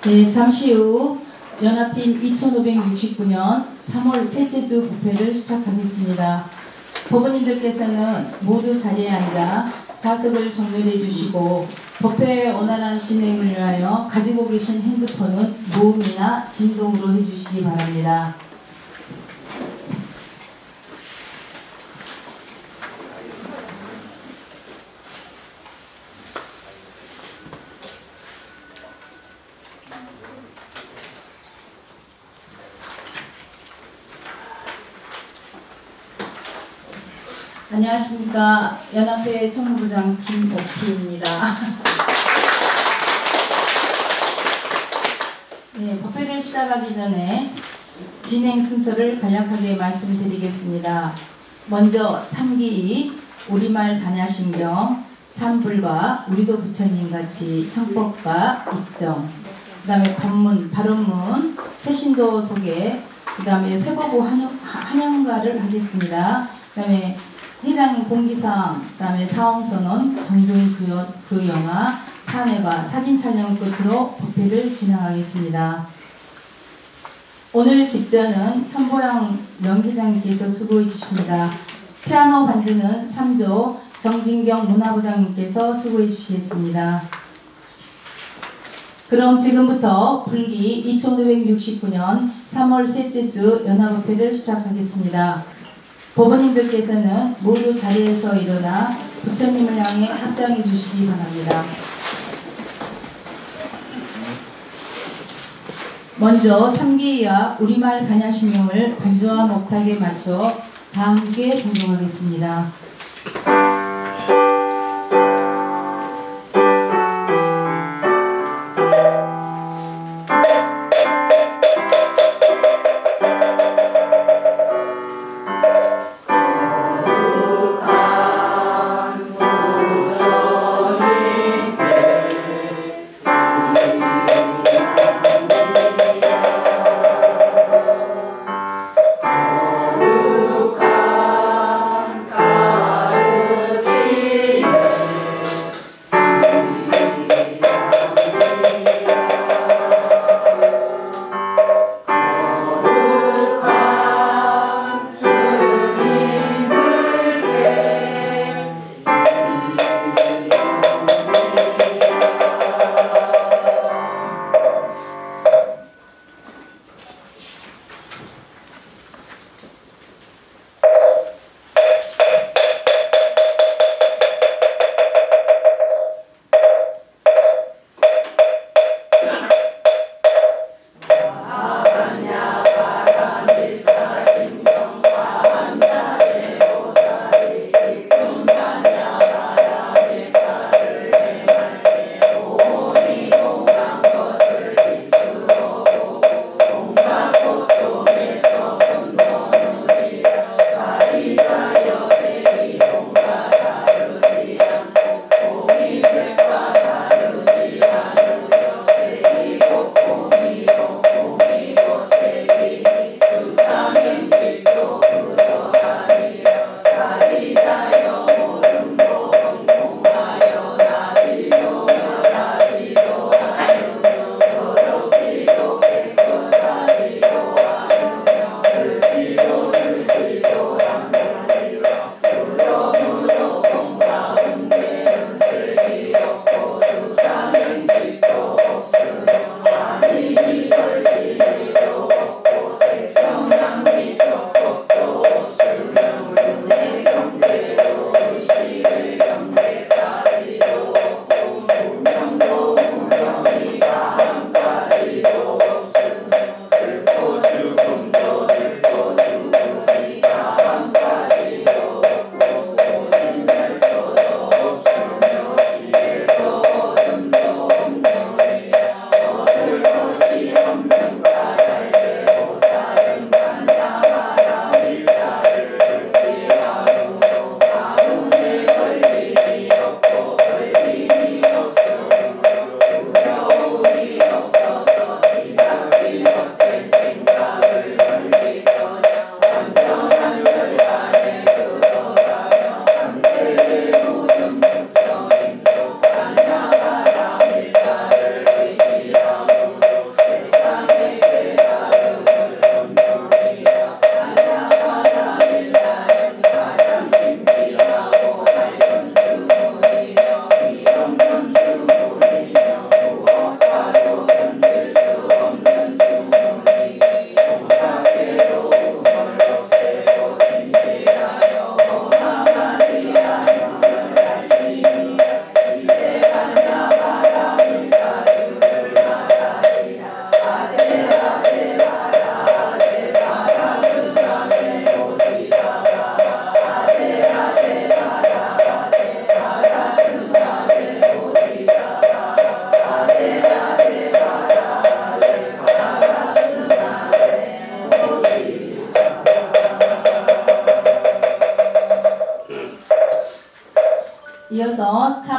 네, 잠시 후 연합팀 2569년 3월 셋째 주 부패를 시작하겠습니다. 법원님들께서는 모두 자리에 앉아 좌석을 정렬해 주시고 법회의 원활한 진행을 위하여 가지고 계신 핸드폰은 모음이나 진동으로 해주시기 바랍니다. 안녕하십니까. 연합회 총무부장 김옥희입니다. 네, 법회를 시작하기 전에 진행 순서를 간략하게 말씀드리겠습니다. 먼저 3기 우리말 반야신경, 참불과 우리도 부처님같이 청법과 입정, 그 다음에 법문, 발언문, 새신도 소개, 그 다음에 세법부 환영가를 하겠습니다. 그 다음에 회장님 공지사항, 그 다음에 사원선언, 정중 그 영화, 사내과 사진 촬영 끝으로 법회를 진행하겠습니다. 오늘 집전은 천보양 명회장님께서 수고해 주십니다. 피아노 반주는 3조 정진경 문화부장님께서 수고해 주시겠습니다. 그럼 지금부터 불기 2569년 3월 셋째 주 연합법회를 시작하겠습니다. 법원님들께서는 모두 자리에서 일어나 부처님을 향해 합장해 주시기 바랍니다. 먼저 3기와 우리말 반야신경을 반주와 목탁에 맞춰 다 함께 동정하겠습니다. 거룩한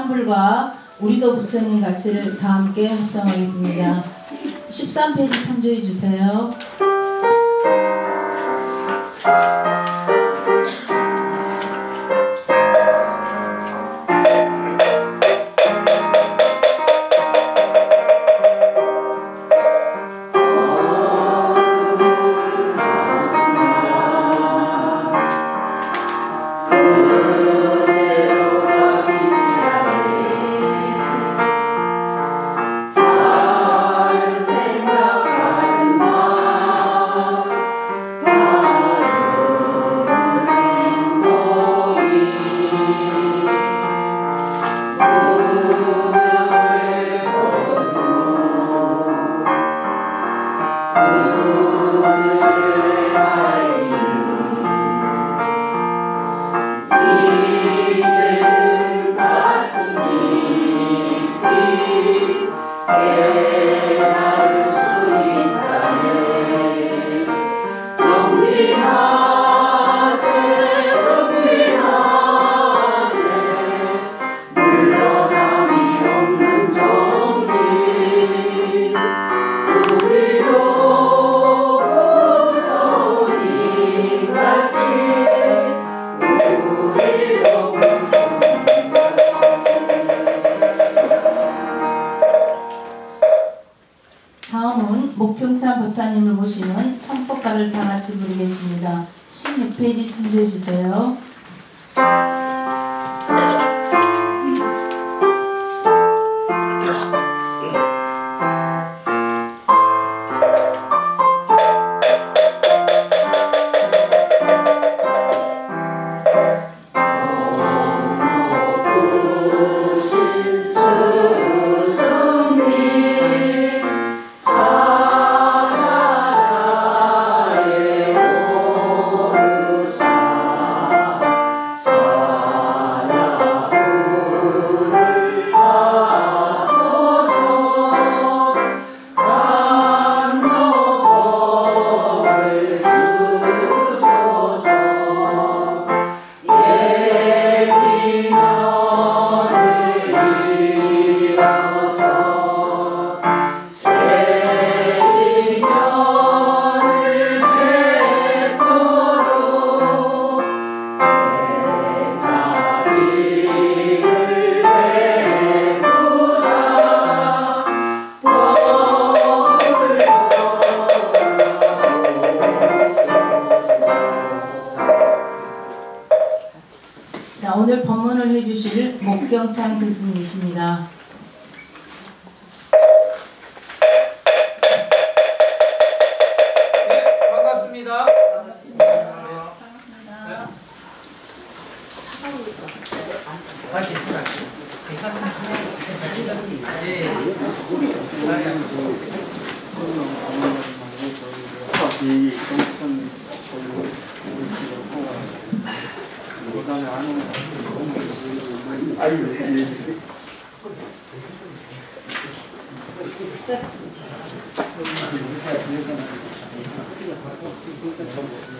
환불과 우리도 부처님 가치를 다 함께 합성하겠습니다. 13페이지 참조해 주세요. 다음은 목경찬 법사님을 모시는 청법가를 다 같이 부르겠습니다. 16페이지 참조해 주세요. 자, 오늘 법문을 해주실 목경찬 교수님이십니다. 네, 반갑습니다. 반갑습니다. 네. 아, 괜찮아요.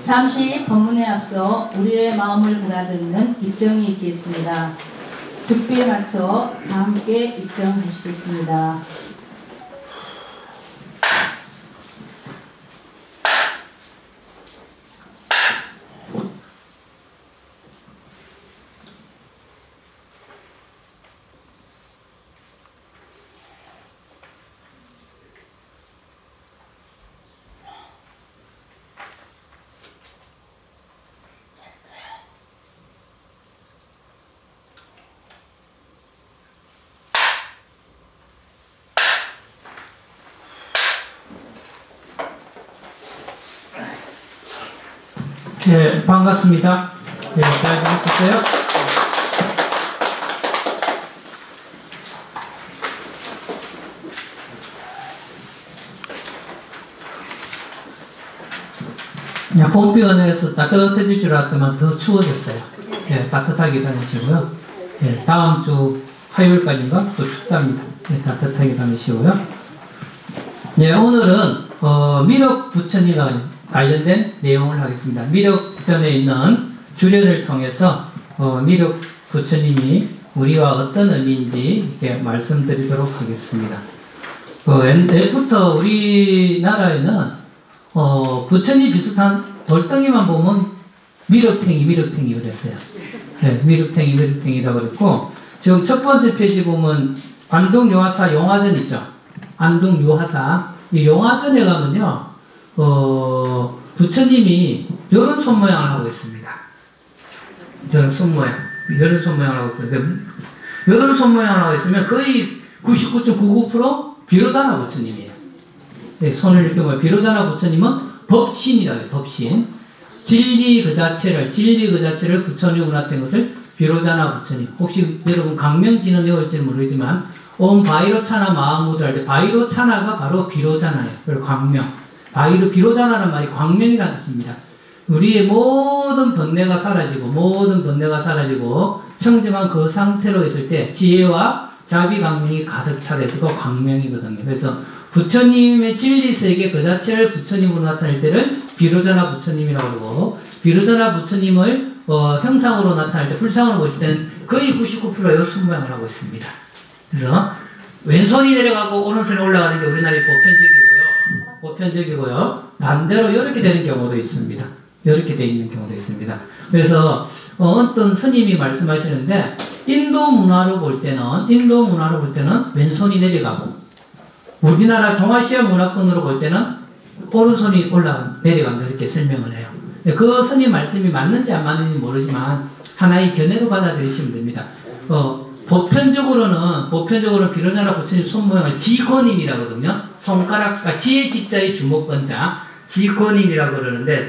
잠시 법문에 앞서 우리의 마음을 가다듬는 입정이 있겠습니다. 죽비에 맞춰 다 함께 입정하시겠습니다. 네, 반갑습니다. 네, 잘 지내셨어요? 봄비가 따뜻해질 줄 알았더만 더 추워졌어요. 네, 따뜻하게 다니시고요. 네, 다음 주 화요일까지인가 또 춥답니다. 네, 따뜻하게 다니시고요. 네, 오늘은 미륵 부처님과 관련된 내용을 하겠습니다. 미륵 전에 있는 주례를 통해서 미륵 부처님이 우리와 어떤 의미인지 이렇게 말씀드리도록 하겠습니다. 옛부터 우리나라에는 부처님 비슷한 돌덩이만 보면 미륵탱이 그랬어요. 네, 미륵탱이라고 그랬고, 지금 첫 번째 페이지 보면 안동유화사 용화전 있죠. 안동유화사 이 용화전에 가면요, 부처님이 이런 손모양을 하고 있습니다. 이런 손모양을 하고 있는데, 이런 손모양을 하고 있으면 거의 99.99% 비로자나 부처님이에요. 네, 손을 이렇게 보면 비로자나 부처님은 법신이라고 해요. 법신. 진리 그 자체를 부처님으로 나타낸 것을 비로자나 부처님. 혹시 여러분 강명지는 외울지는 모르지만 옴 바이로차나 마하무드 할 때 바이로차나가 바로 비로자나예요. 그리고 광명. 비로자나라는 말이 광명이라는 뜻입니다. 우리의 모든 번뇌가 사라지고 청정한 그 상태로 있을 때 지혜와 자비광명이 가득 차서 그 광명이거든요. 그래서 부처님의 진리세계 그 자체를 부처님으로 나타낼 때를 비로자나 부처님이라고 그러고, 비로자나 부처님을 형상으로 나타낼 때, 불상으로 보실 때는 거의 99%의 손모양을 하고 있습니다. 그래서 왼손이 내려가고 오른손이 올라가는 게 우리나라의 보편적이고요. 반대로 이렇게 되는 경우도 있습니다. 이렇게 되어 있는 경우도 있습니다. 그래서 어떤 스님이 말씀하시는데, 인도 문화로 볼 때는 왼손이 내려가고, 우리나라 동아시아 문화권으로 볼 때는 오른손이 내려간다 이렇게 설명을 해요. 그 스님 말씀이 맞는지 안 맞는지 모르지만 하나의 견해로 받아들이시면 됩니다. 보편적으로는 비로자나 부처님 손모양을 지권인이라고 하거든요. 손가락과 지혜 지자의 주목권자 지권인이라고 그러는데,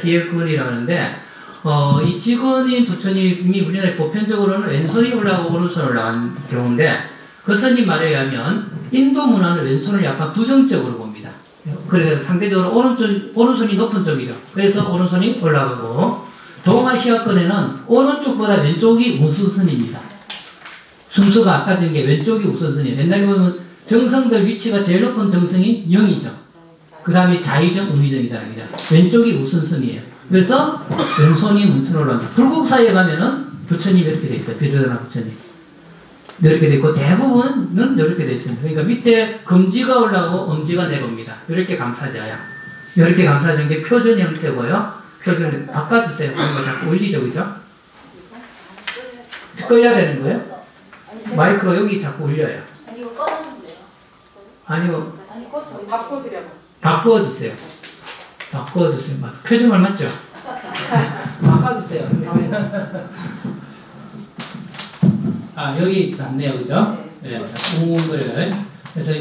이 지권인 부처님이 우리나라에 보편적으로는 왼손이 올라가고 오른손이 올라가는 경우인데, 그 스님 말에 의하면 인도 문화는 왼손을 약간 부정적으로 봅니다. 그래서 상대적으로 오른손이 높은 쪽이죠. 그래서 오른손이 올라가고, 동아시아권에는 오른쪽보다 왼쪽이 우선순위입니다. 순서가 따진 게 왼쪽이 우선순위예요. 옛날에 보면 정성들 위치가 제일 높은 정성이 영이죠. 그 다음에 자의정, 의의정이잖아요. 그냥. 왼쪽이 우선순위예요. 그래서 왼손이 문천으로 올라간다. 불국사에 가면은 부처님이 이렇게 돼 있어요. 비로자나 부처님. 이렇게 돼 있고, 대부분은 이렇게 돼 있습니다. 그러니까 밑에 검지가 올라가고 엄지가 내려옵니다. 이렇게 감싸져요. 이렇게 감싸지는 게 표준 형태고요. 표준을 바꿔주세요. 그런 거 자꾸 올리죠, 그죠? 끌려야 되는 거예요? 마이크가 여기 자꾸 울려요. 아니 이거 꺼내면 돼요. 아니요. 아니 꺼서 바꿔드려. 바꿔주세요. 표준말 맞죠? 바꿔주세요. 여기 낫네요, 그죠? 네, 자, 웅그래요. 그래서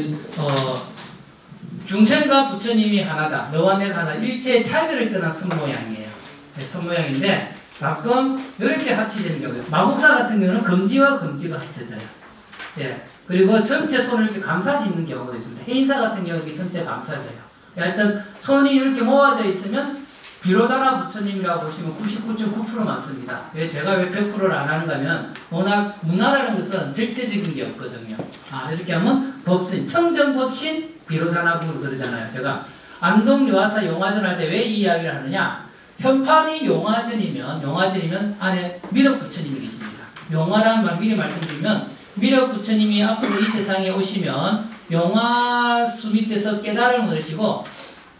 중생과 부처님이 하나다. 너와 내가 하나. 일체의 차별을 떠난 손모양이에요. 네, 손모양인데 가끔 이렇게 합치되는 경우요. 마법사 같은 경우는 검지와 검지가 합쳐져요. 예. 그리고 전체 손을 이렇게 감싸지는 경우도 있습니다. 해인사 같은 경우는 이렇게 전체 감싸져요. 하여튼 손이 이렇게 모아져 있으면 비로자나 부처님이라고 보시면 99.9% 맞습니다. 제가 왜 100%를 안 하는가 하면 워낙 문화라는 것은 절대적인 게 없거든요. 이렇게 하면 법신, 청정법신 비로자나 부로 그러잖아요. 제가 안동유화사 용화전 할 때 왜 이 이야기를 하느냐, 현판이 용화전이면 안에 미륵 부처님이 계십니다. 용화라는 말 미리 말씀드리면, 미륵 부처님이 앞으로 이 세상에 오시면 용화수 밑에서 깨달음을 얻으시고,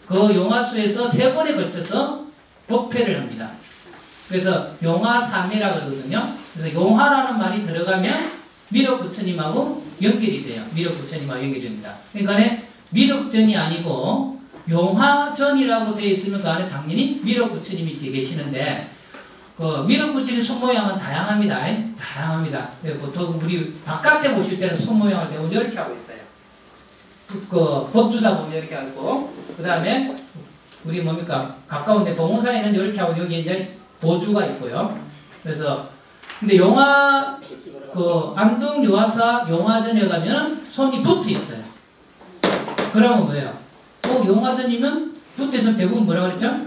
그 용화수에서 3번에 걸쳐서 법회를 합니다. 그래서 용화삼회라고 그러거든요. 그래서 용화라는 말이 들어가면 미륵 부처님하고 연결이 돼요. 미륵 부처님하고 연결이 됩니다. 그러니까 미륵전이 아니고 용화전이라고 되어 있으면 그 안에 당연히 미륵 부처님이 계시는데, 그 미륵 부처님 손모양은 다양합니다. 다양합니다. 보통 우리 바깥에 보실 때는 손모양을 대부분 이렇게 하고 있어요. 그 법주사 보면 이렇게 하고, 그 다음에 우리 가까운데 동호사에는 이렇게 하고, 여기 이제 보주가 있고요. 그래서 근데 안동 유화사 용화전에 가면은 손이 붙어 있어요. 그러면 뭐예요? 용화전이면 붙어 있으면 대부분 뭐라고 그랬죠?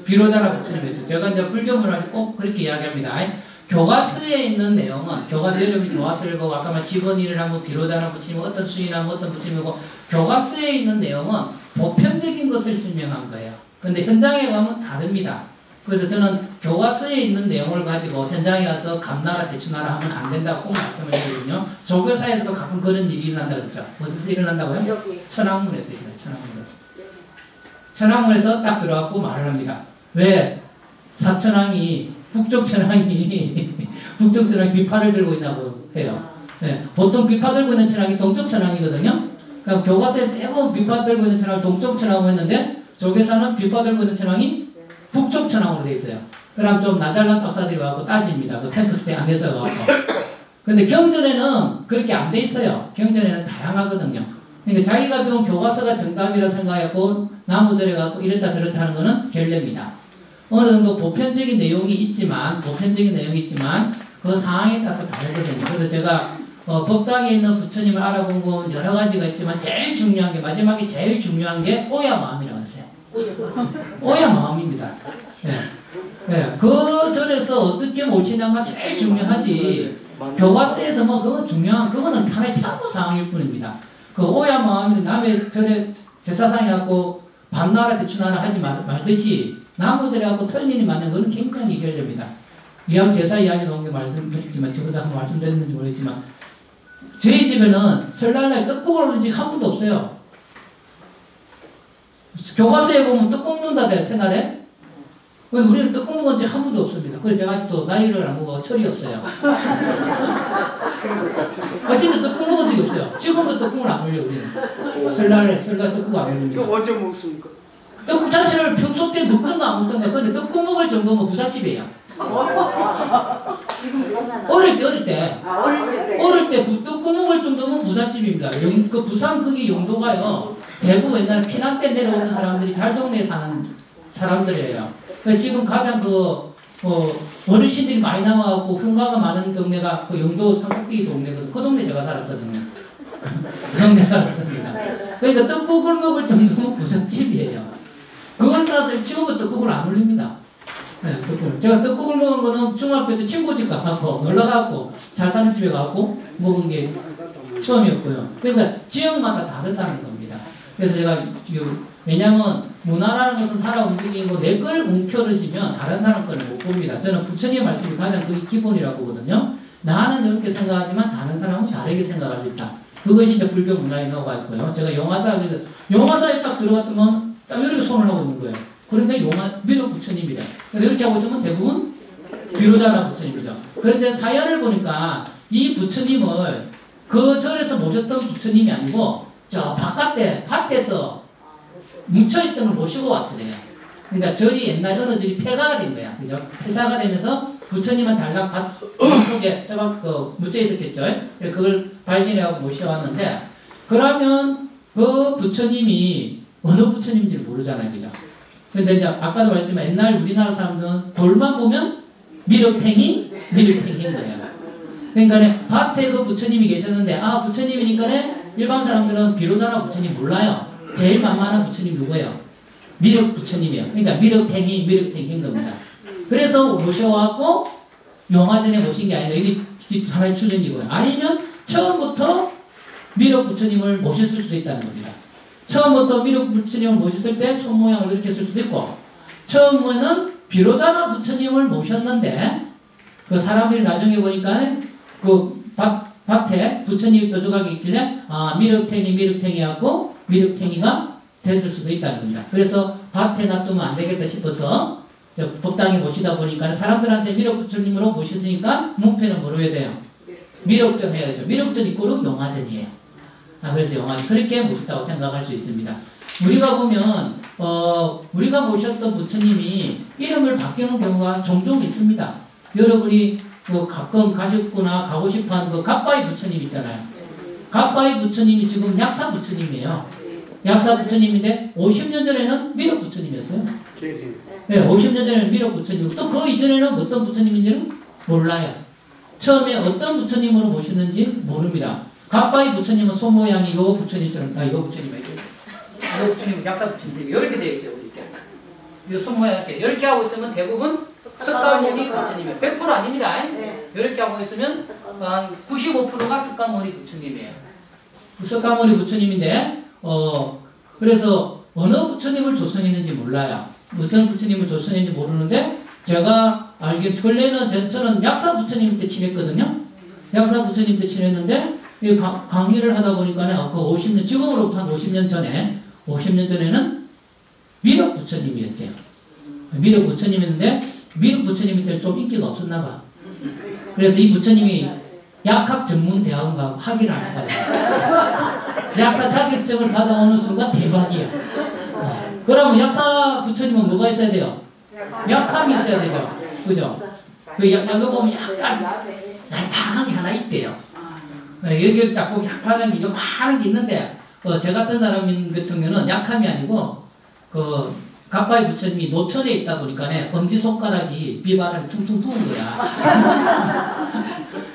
비로자나 부처님이었죠. 제가 이제 불교문을 꼭 그렇게 이야기합니다. 교과서에 있는 내용은, 여러분이 교과서를 보고 아까 말 직원일을 하면 비로자나 부처님, 어떤 수인을 하면 어떤 부처님이고, 교과서에 있는 내용은 보편적인 것을 설명한 거예요. 근데 현장에 가면 다릅니다. 그래서 저는 교과서에 있는 내용을 가지고 현장에 가서 감나라 대추나라 하면 안 된다고 꼭 말씀을 드리거든요. 조교사에서도 가끔 그런 일이 일어난다고 그랬죠. 어디서 일어난다고요? 여기. 천왕문에서 일어나요. 천왕문에서. 천왕문에서 딱 들어가고 말을 합니다. 왜 사천왕이 북쪽 천왕이 북쪽 천왕이 비파를 들고 있다고 해요. 네, 보통 비파 들고 있는 천왕이 동쪽 천왕이거든요. 그러니까 교과서에 대부분 비파 들고 있는 천왕을 동쪽 천왕으로 했는데 조교사는 비파 들고 있는 천왕이 북쪽 천왕으로 되어 있어요. 그럼 좀 나잘난 박사들이 와서 따집니다. 그 템프스테이 안에서 가고. 근데 경전에는 그렇게 안 돼 있어요. 경전에는 다양하거든요. 그러니까 자기가 배운 교과서가 정답이라고 생각하고 나무절에 갖고 이랬다 저랬다 하는 거는 결례입니다. 어느 정도 보편적인 내용이 있지만 그 상황에 따라서 다르거든요. 그래서 제가 법당에 있는 부처님을 알아본 건 여러 가지가 있지만 제일 중요한 게 마지막에 제일 중요한 게 오야 마음이라고 했어요. 오야 마음입니다. 예. 그 절에서 어떻게 모시냐가 제일 중요하지. 교과서에서 뭐 그건 그거는 하나의 참고 사항일 뿐입니다. 그 오야 마음이 남의 절에 제사상에 갖고 밤나라 대추나라 하지 말듯이 나무절에 갖고 틀린이 맞는 거는 굉장히 결례입니다. 이왕 제사 이야기 나온 게 말씀드렸지만 저보다 한번 말씀드렸는지 모르겠지만 저희 집에는 설날날 떡국을 올린 지 한 번도 없어요. 교과서에 보면 떡국 넣는다 돼 새날에. 우리는 떡국 먹은 지 한 번도 없습니다. 그래서 제가 아직도 나이를 안 먹어 철이 없어요. 진짜 떡국 먹은 적이 없어요. 지금도 떡국을 안 올려 우리는. 설날 떡국 안 올립니다. 또 언제 먹습니까? 떡국 자체를 평소 때 먹던가 안 먹던가. 근데 떡국 먹을 정도면 부잣집이에요. 어릴 때 떡국 먹을 정도면 부잣집입니다. 그 부산 거기 영도가요. 대구 옛날에 피난 때 내려오는 사람들이 달동네에 사는 사람들이에요. 지금 가장 어르신들이 많이 나와갖고 흥가가 많은 동네가 그 영도 산꼭대기 동네거든요. 그 동네 제가 살았거든요. 그 동네 살았습니다. 그러니까 떡국을 먹을 정도면 부잣집이에요. 그걸 따라서 지금은 떡국을 안 올립니다. 네, 떡국을. 제가 떡국을 먹은 거는 중학교 때 친구 집 가고 놀러가고 잘 사는 집에 가고 먹은 게 처음이었고요. 그러니까 지역마다 다르다는 겁니다. 그래서 제가 왜냐하면 문화라는 것은 살아 움직이고 내 걸 움켜쥐면 다른 사람 거를 못 봅니다. 저는 부처님의 말씀이 가장 그게 기본이라고 보거든요. 나는 이렇게 생각하지만 다른 사람은 다르게 생각할 수 있다. 그것이 이제 불교 문화에 나와 있고요. 제가 영화사에 딱 들어갔더만 딱 이렇게 손을 하고 있는 거예요. 그런데 미륵 부처님이래. 근데 이렇게 하고 있으면 대부분 비로자나 부처님이죠. 그런데 사연을 보니까 이 부처님을 그 절에서 모셨던 부처님이 아니고 저 바깥에 밭에서 뭉쳐있던 걸 모시고 왔더래요. 그러니까 절이 옛날에 어느 절이 폐가가 된 거야. 그죠? 폐사가 되면서 부처님한테 달랑 밭 속에 저밖 묻혀 있었겠죠. 그걸 발견해하고 모셔왔는데 그러면 그 부처님이 어느 부처님인지를 모르잖아요. 그죠? 근데 이제 아까도 말했지만 옛날 우리나라 사람들은 돌만 보면 미륵탱이인 거예요. 그러니까 밭에 그 부처님이 계셨는데 부처님이니까 일반 사람들은 비로자나 부처님 몰라요. 제일 만만한 부처님 누구예요? 미륵 부처님이에요. 그러니까 미륵탱이인 겁니다. 그래서 모셔왔고 용화전에 모신 게 아니라 이게 하나의 추정이고요. 아니면 처음부터 미륵 부처님을 모셨을 수도 있다는 겁니다. 처음부터 미륵 부처님을 모셨을 때 손모양을 이렇게 쓸 수도 있고 처음에는 비로자나 부처님을 모셨는데 그 사람들이 나중에 보니까 그 밭에 부처님이 뾰족하게 있길래 미륵탱이 하고 미륵탱이가 됐을 수도 있다는 겁니다. 그래서 밭에 놔두면 안 되겠다 싶어서 법당에 모시다 보니까 사람들한테 미륵 부처님으로 모셨으니까 문패는 뭐로 해야 돼요? 미륵전 해야 되죠. 미륵전 이꼬르 용화전이에요. 그래서 용화전 그렇게 모셨다고 생각할 수 있습니다. 우리가 보면 우리가 모셨던 부처님이 이름을 바뀌는 경우가 종종 있습니다. 여러분이 가끔 가셨거나 가고 싶어하는 그 갓바이 부처님 있잖아요. 갓바이 부처님이 지금 약사 부처님이에요. 약사 부처님인데 50년 전에는 미륵 부처님이었어요. 네, 50년 전에는 미륵 부처님이고 또 그 이전에는 어떤 부처님인지는 몰라요. 처음에 어떤 부처님으로 모셨는지 모릅니다. 갓바이 부처님은 손 모양이 요 부처님처럼 요 부처님이에요. 요 부처님은 약사 부처님 이렇게 되어 있어요. 이렇게. 손 모양 이렇게 하고 있으면 대부분 석가모니 부처님이에요. 100% 아닙니다. 이렇게 하고 있으면 한 95%가 석가모니 부처님이에요. 석가모니 부처님인데 그래서 어느 부처님을 조성했는지 몰라요. 무슨 부처님을 조선인지 모르는데 제가 알기로 원래는 저는 약사 부처님 때 친했거든요. 약사 부처님 때 친했는데 강의를 하다 보니까 그 50년 지금으로부터 한 50년 전에는 미륵 부처님이었대요. 미륵 부처님이었는데 미륵 부처님 때는 좀 인기가 없었나 봐. 그래서 이 부처님이 약학 전문 대학원가 학위를 안 받아요. 약사 자격증을 받아오는 순간 대박이야. 그러면 약사 부처님은 뭐가 있어야 돼요? 약함이 있어야 되죠. 그죠? 그 약을 보면 약간 얄팍한 게 하나 있대요. 여기 딱 보면 얄팍한 게 많은 게 있는데 저 같은 사람 같은 경우는 약함이 아니고 그 갑바이 부처님이 노천에 있다 보니까 엄지손가락이 비바람이 퉁퉁 부은 거야.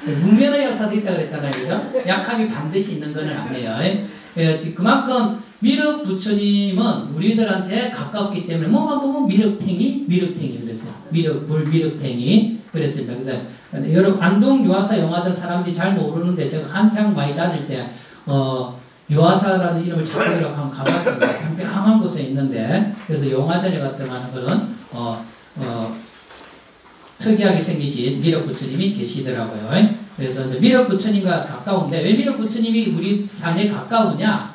무면의 약사도 있다 그랬잖아요. 그죠? 약함이 반드시 있는 건 아니에요. 그만큼 미륵 부처님은 우리들한테 가깝기 때문에 뭐만 보면 미륵탱이 그랬어요. 불미륵탱이 그랬습니다. 그래서 여러분 안동 유화사 영화전 사람들이 잘 모르는데 제가 한창 많이 다닐 때 유화사라는 이름을 자꾸 한번 가봤습니다. 평평한 곳에 있는데 그래서 영화전에 갔더만 그런 특이하게 생기신 미륵 부처님이 계시더라고요. 그래서 이제 미륵 부처님과 가까운데 왜 미륵 부처님이 우리 산에 가까우냐?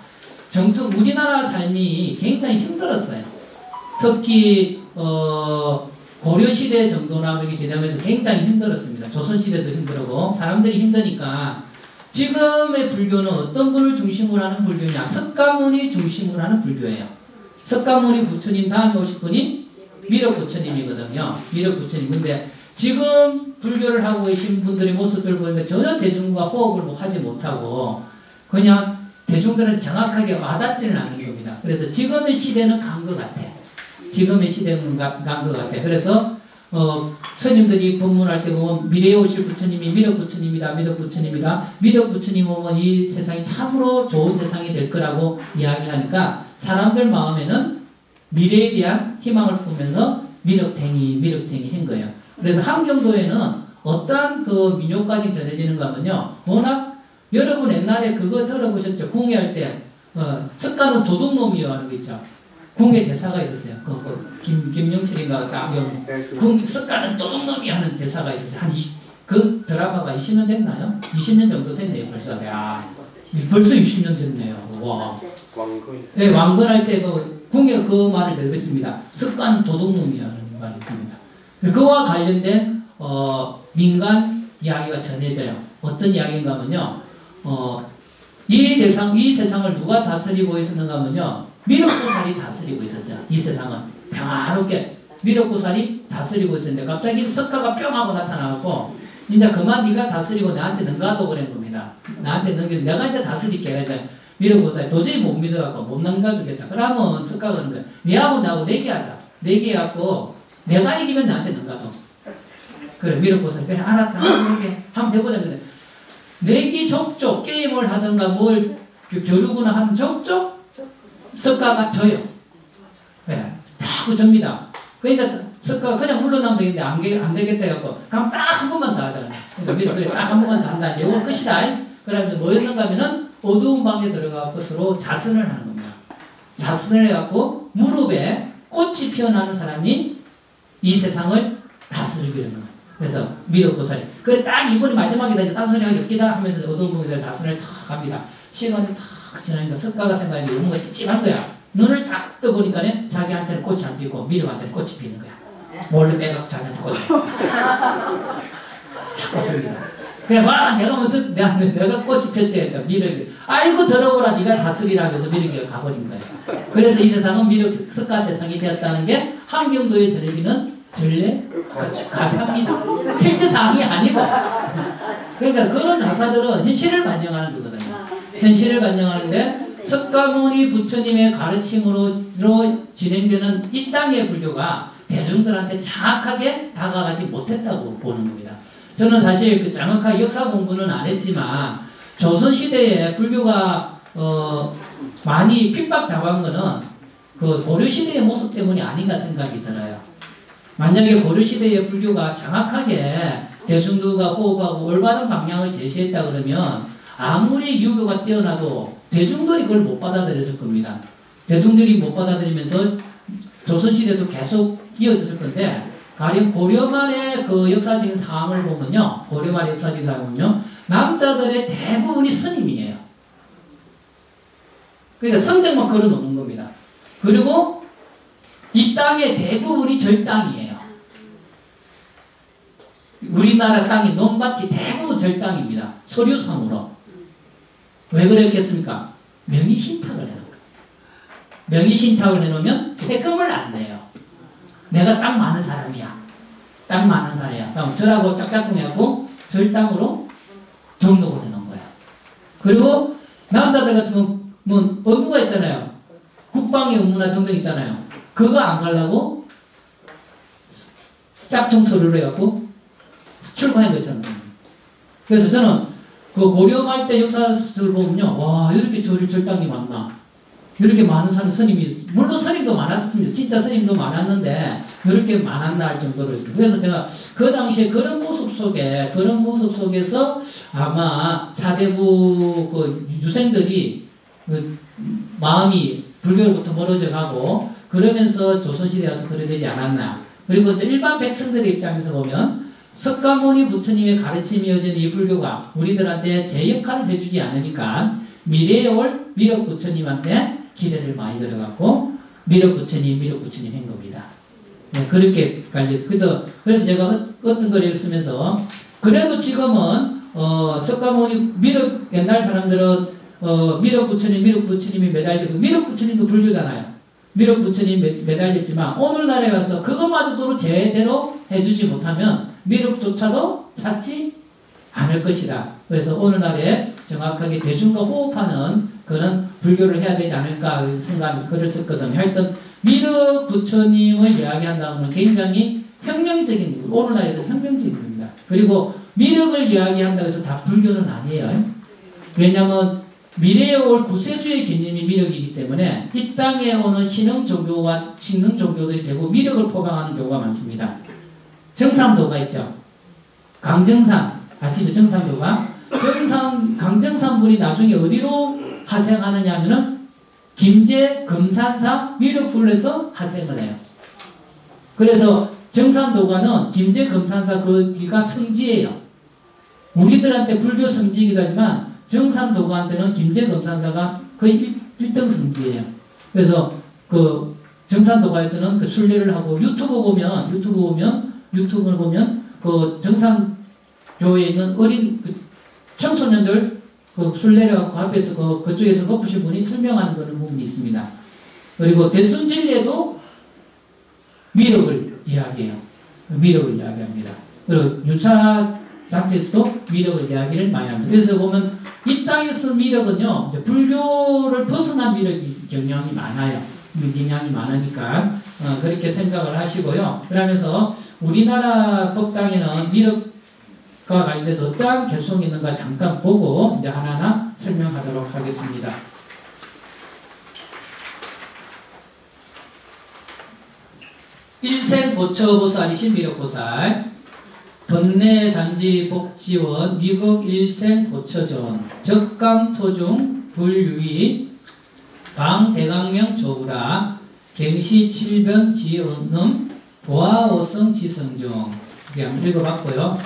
정통 우리나라 삶이 굉장히 힘들었어요. 특히 고려시대 정도나 그렇게 지나면서 굉장히 힘들었습니다. 조선시대도 힘들고 사람들이 힘드니까 지금의 불교는 어떤 분을 중심으로 하는 불교냐? 석가모니 중심으로 하는 불교예요. 석가모니 부처님 다음에 오실 분이 미륵 부처님이거든요. 미륵 부처님. 근데 지금 불교를 하고 계신 분들의 모습들 보니까 전혀 대중과 호흡을 하지 못하고 그냥 대중들한테 정확하게 와닿지는 않은 겁니다. 그래서 지금의 시대는 간 것 같아. 간 것 같아. 그래서 스님들이 법문할 때 보면 미래에 오실 부처님이 미륵 부처님이다. 미륵 부처님 오면 이 세상이 참으로 좋은 세상이 될 거라고 이야기를 하니까 사람들 마음에는 미래에 대한 희망을 품으면서 미륵탱이 한 거예요. 그래서 함경도에는 어떠한 그 민요까지 전해지는가 하면요. 워낙 여러분 옛날에 그거 들어보셨죠? 궁예할 때 석가는 도둑놈이요 하는 거 있죠. 궁예 대사가 있었어요. 김영철인가 석가는 도둑놈이 하는 대사가 있었어요. 그 드라마가 20년 됐나요? 20년 정도 됐네요. 벌써. 야, 벌써 20년 됐네요. 와. 왕건. 네, 왕건할 때 궁예가 그 말을 내뱉습니다. 석가는 도둑놈이야 하는 말이 있습니다. 그와 관련된 민간 이야기가 전해져요. 어떤 이야기인가 하면요. 이 세상을 누가 다스리고 있었는가 하면요. 미륵보살이 다스리고 있었어요. 이 세상은 평화롭게 미륵보살이 다스리고 있었는데 갑자기 석가가 뿅 하고 나타나고 이제 그만 네가 다스리고 나한테 넘가도 그런 겁니다. 나한테 넘겨서 내가 이제 다스릴게. 그러니까 미륵보살이 도저히 못 믿어갖고 못 넘가주겠다. 그러면 석가가 그런 거야. 네하고 나하고 내기하자. 내기해갖고 내가 이기면 나한테 넘가도. 그래 미륵보살이 그래 알았다. 한번 해보자. 그래. 내기 족족 게임을 하든가 뭘 겨루거나 하는 족족 석가가 져요. 예, 다 접니다. 그러니까 석가가 그냥 물러나면 되겠는데 안 되겠다 해갖고 그럼 딱 한 번만 더 하잖아요. 그러니까 그래 딱 한 번만 더 한다. 이건 끝이다. 그러면서 뭐였는가 하면은 어두운 방에 들어가고 서로 자선을 하는 겁니다. 자선을 해갖고 무릎에 꽃이 피어나는 사람이 이 세상을 다스리게 되는 거예요. 그래서 미륵보살이 그래 딱 이번이 마지막이다. 이제 딴 소리 하기 없기다 하면서 어두운 방에 자선을 탁 합니다. 시간이 탁 지나니까 석가가 생각하니까 뭔가 찝찝한 거야. 눈을 딱 떠보니까 자기한테는 꽃이 안 피고 미륵한테는 꽃이 피는 거야. 몰래 빼갖고 자기한테 꽃을 다 꽂습니다. 그래 봐 내가 먼저 내가 꽃이 폈지. 미륵이 아이고 들어보라 네가 다스리라면서 미륵이 가버린 거예요. 그래서 이 세상은 미륵 석가 세상이 되었다는 게 함경도에 전해지는 전례 가사입니다. 실제 상황이 아니고 그러니까 그런 가사들은 현실을 반영하는 거거든요. 현실을 반영하는데 석가모니 부처님의 가르침으로 진행되는 이 땅의 불교가 대중들한테 정확하게 다가가지 못했다고 보는 겁니다. 저는 사실 그 정확하게 역사 공부는 안 했지만 조선시대에 불교가 많이 핍박당한 거는 그 고려시대의 모습 때문이 아닌가 생각이 들어요. 만약에 고려시대의 불교가 정확하게 대중들과 호흡하고 올바른 방향을 제시했다 그러면 아무리 유교가 뛰어나도 대중들이 그걸 못 받아들였을 겁니다. 대중들이 못 받아들이면서 조선시대도 계속 이어졌을 건데, 가령 고려말의 그 역사적인 상황을 보면요, 고려말의 역사적인 상황을 보면요, 남자들의 대부분이 스님이에요. 그러니까 성적만 걸어 놓는 겁니다. 그리고 이 땅의 대부분이 절땅이에요. 우리나라 땅이 논밭이 대부분 절땅입니다. 서류상으로. 왜 그랬겠습니까? 명의신탁을 해놓은 거예요. 명의신탁을 해놓으면 세금을 안 내요. 내가 땅 많은 사람이야. 땅 많은 사람이야. 그럼 절하고 짝짝꿍해갖고 절땅으로 등록을 해놓은 거야. 그리고 남자들 같은 경우는 의무가 있잖아요. 국방의 의무나 등등 있잖아요. 그거 안 가려고 짝퉁 서류를 해갖고 출고한 것처럼. 그래서 저는 그 고려말 때 역사를 보면요, 와, 이렇게 절땅이 많나. 이렇게 많은 사람, 스님이, 물론 스님도 많았습니다. 진짜 스님도 많았는데, 이렇게 많았나 할 정도로 했습니다. 그래서 제가 그 당시에 그런 모습 속에서 아마 사대부 그 유생들이 그 마음이 불교로부터 멀어져 가고, 그러면서 조선시대에 와서 그래 되지 않았나. 그리고 이제 일반 백성들의 입장에서 보면, 석가모니 부처님의 가르침이 이어진 이 불교가 우리들한테 제 역할을 해주지 않으니까, 미래에 올 미륵 부처님한테 기대를 많이 걸어갖고 미륵 부처님 한 겁니다. 네, 그렇게 깔려있어요. 그래서 제가 어떤 걸 쓰면서 그래도 지금은 석가모니 미륵 옛날 사람들은 미륵 부처님이 매달리고 미륵 부처님도 불교잖아요. 미륵 부처님 매달렸지만 오늘날에 와서 그것마저도 제대로 해주지 못하면 미륵조차도 찾지 않을 것이다. 그래서 오늘날에 정확하게 대중과 호흡하는 그런 불교를 해야 되지 않을까 생각하면서 글을 썼거든요. 하여튼 미륵 부처님을 이야기한다면 굉장히 혁명적인, 오늘날에서 혁명적인 겁니다. 그리고 미륵을 이야기한다고 해서 다 불교는 아니에요. 왜냐하면 미래에 올 구세주의 개념이 미륵이기 때문에 이 땅에 오는 신흥 종교와 신흥 종교들이 되고 미륵을 포방하는 경우가 많습니다. 정산도가 있죠. 강정산 아시죠? 정산도가 강정산분이 나중에 어디로 하생하느냐 하면은 김제 금산사 미륵불에서 하생을 해요. 그래서 정산도가는 김제 금산사 거기가 성지예요. 우리들한테 불교 성지이기도 하지만 정산도가한테는 김제 금산사가 거의 1등 성지예요. 그래서 그 정산도가에서는 그 순례를 하고 유튜브를 보면 그 정산교에 있는 어린 그 청소년들 그 순례를 하고 앞에서 그쪽에서 높으신 분이 설명하는 그런 부분이 있습니다. 그리고 대순진리에도 미륵을 이야기해요. 미륵을 이야기합니다. 그리고 유사 자체에서도 미륵을 이야기를 많이 합니다. 그래서 보면 이 땅에서 미륵은요, 이제 불교를 벗어난 미륵이 경향이 많아요. 경향이 많으니까 그렇게 생각을 하시고요. 그러면서 우리나라 법당에는 미륵과 관련해서 어떠한 개성이 있는가 잠깐 보고 이제 하나하나 설명하도록 하겠습니다. 일생보처보살이신 미륵보살, 번뇌단지 복지원 미국 일생보처전 적강토중 불유의 방대강명 조구라 갱시 7변 지은음 보아오성 지성중. 한번 읽어봤고요.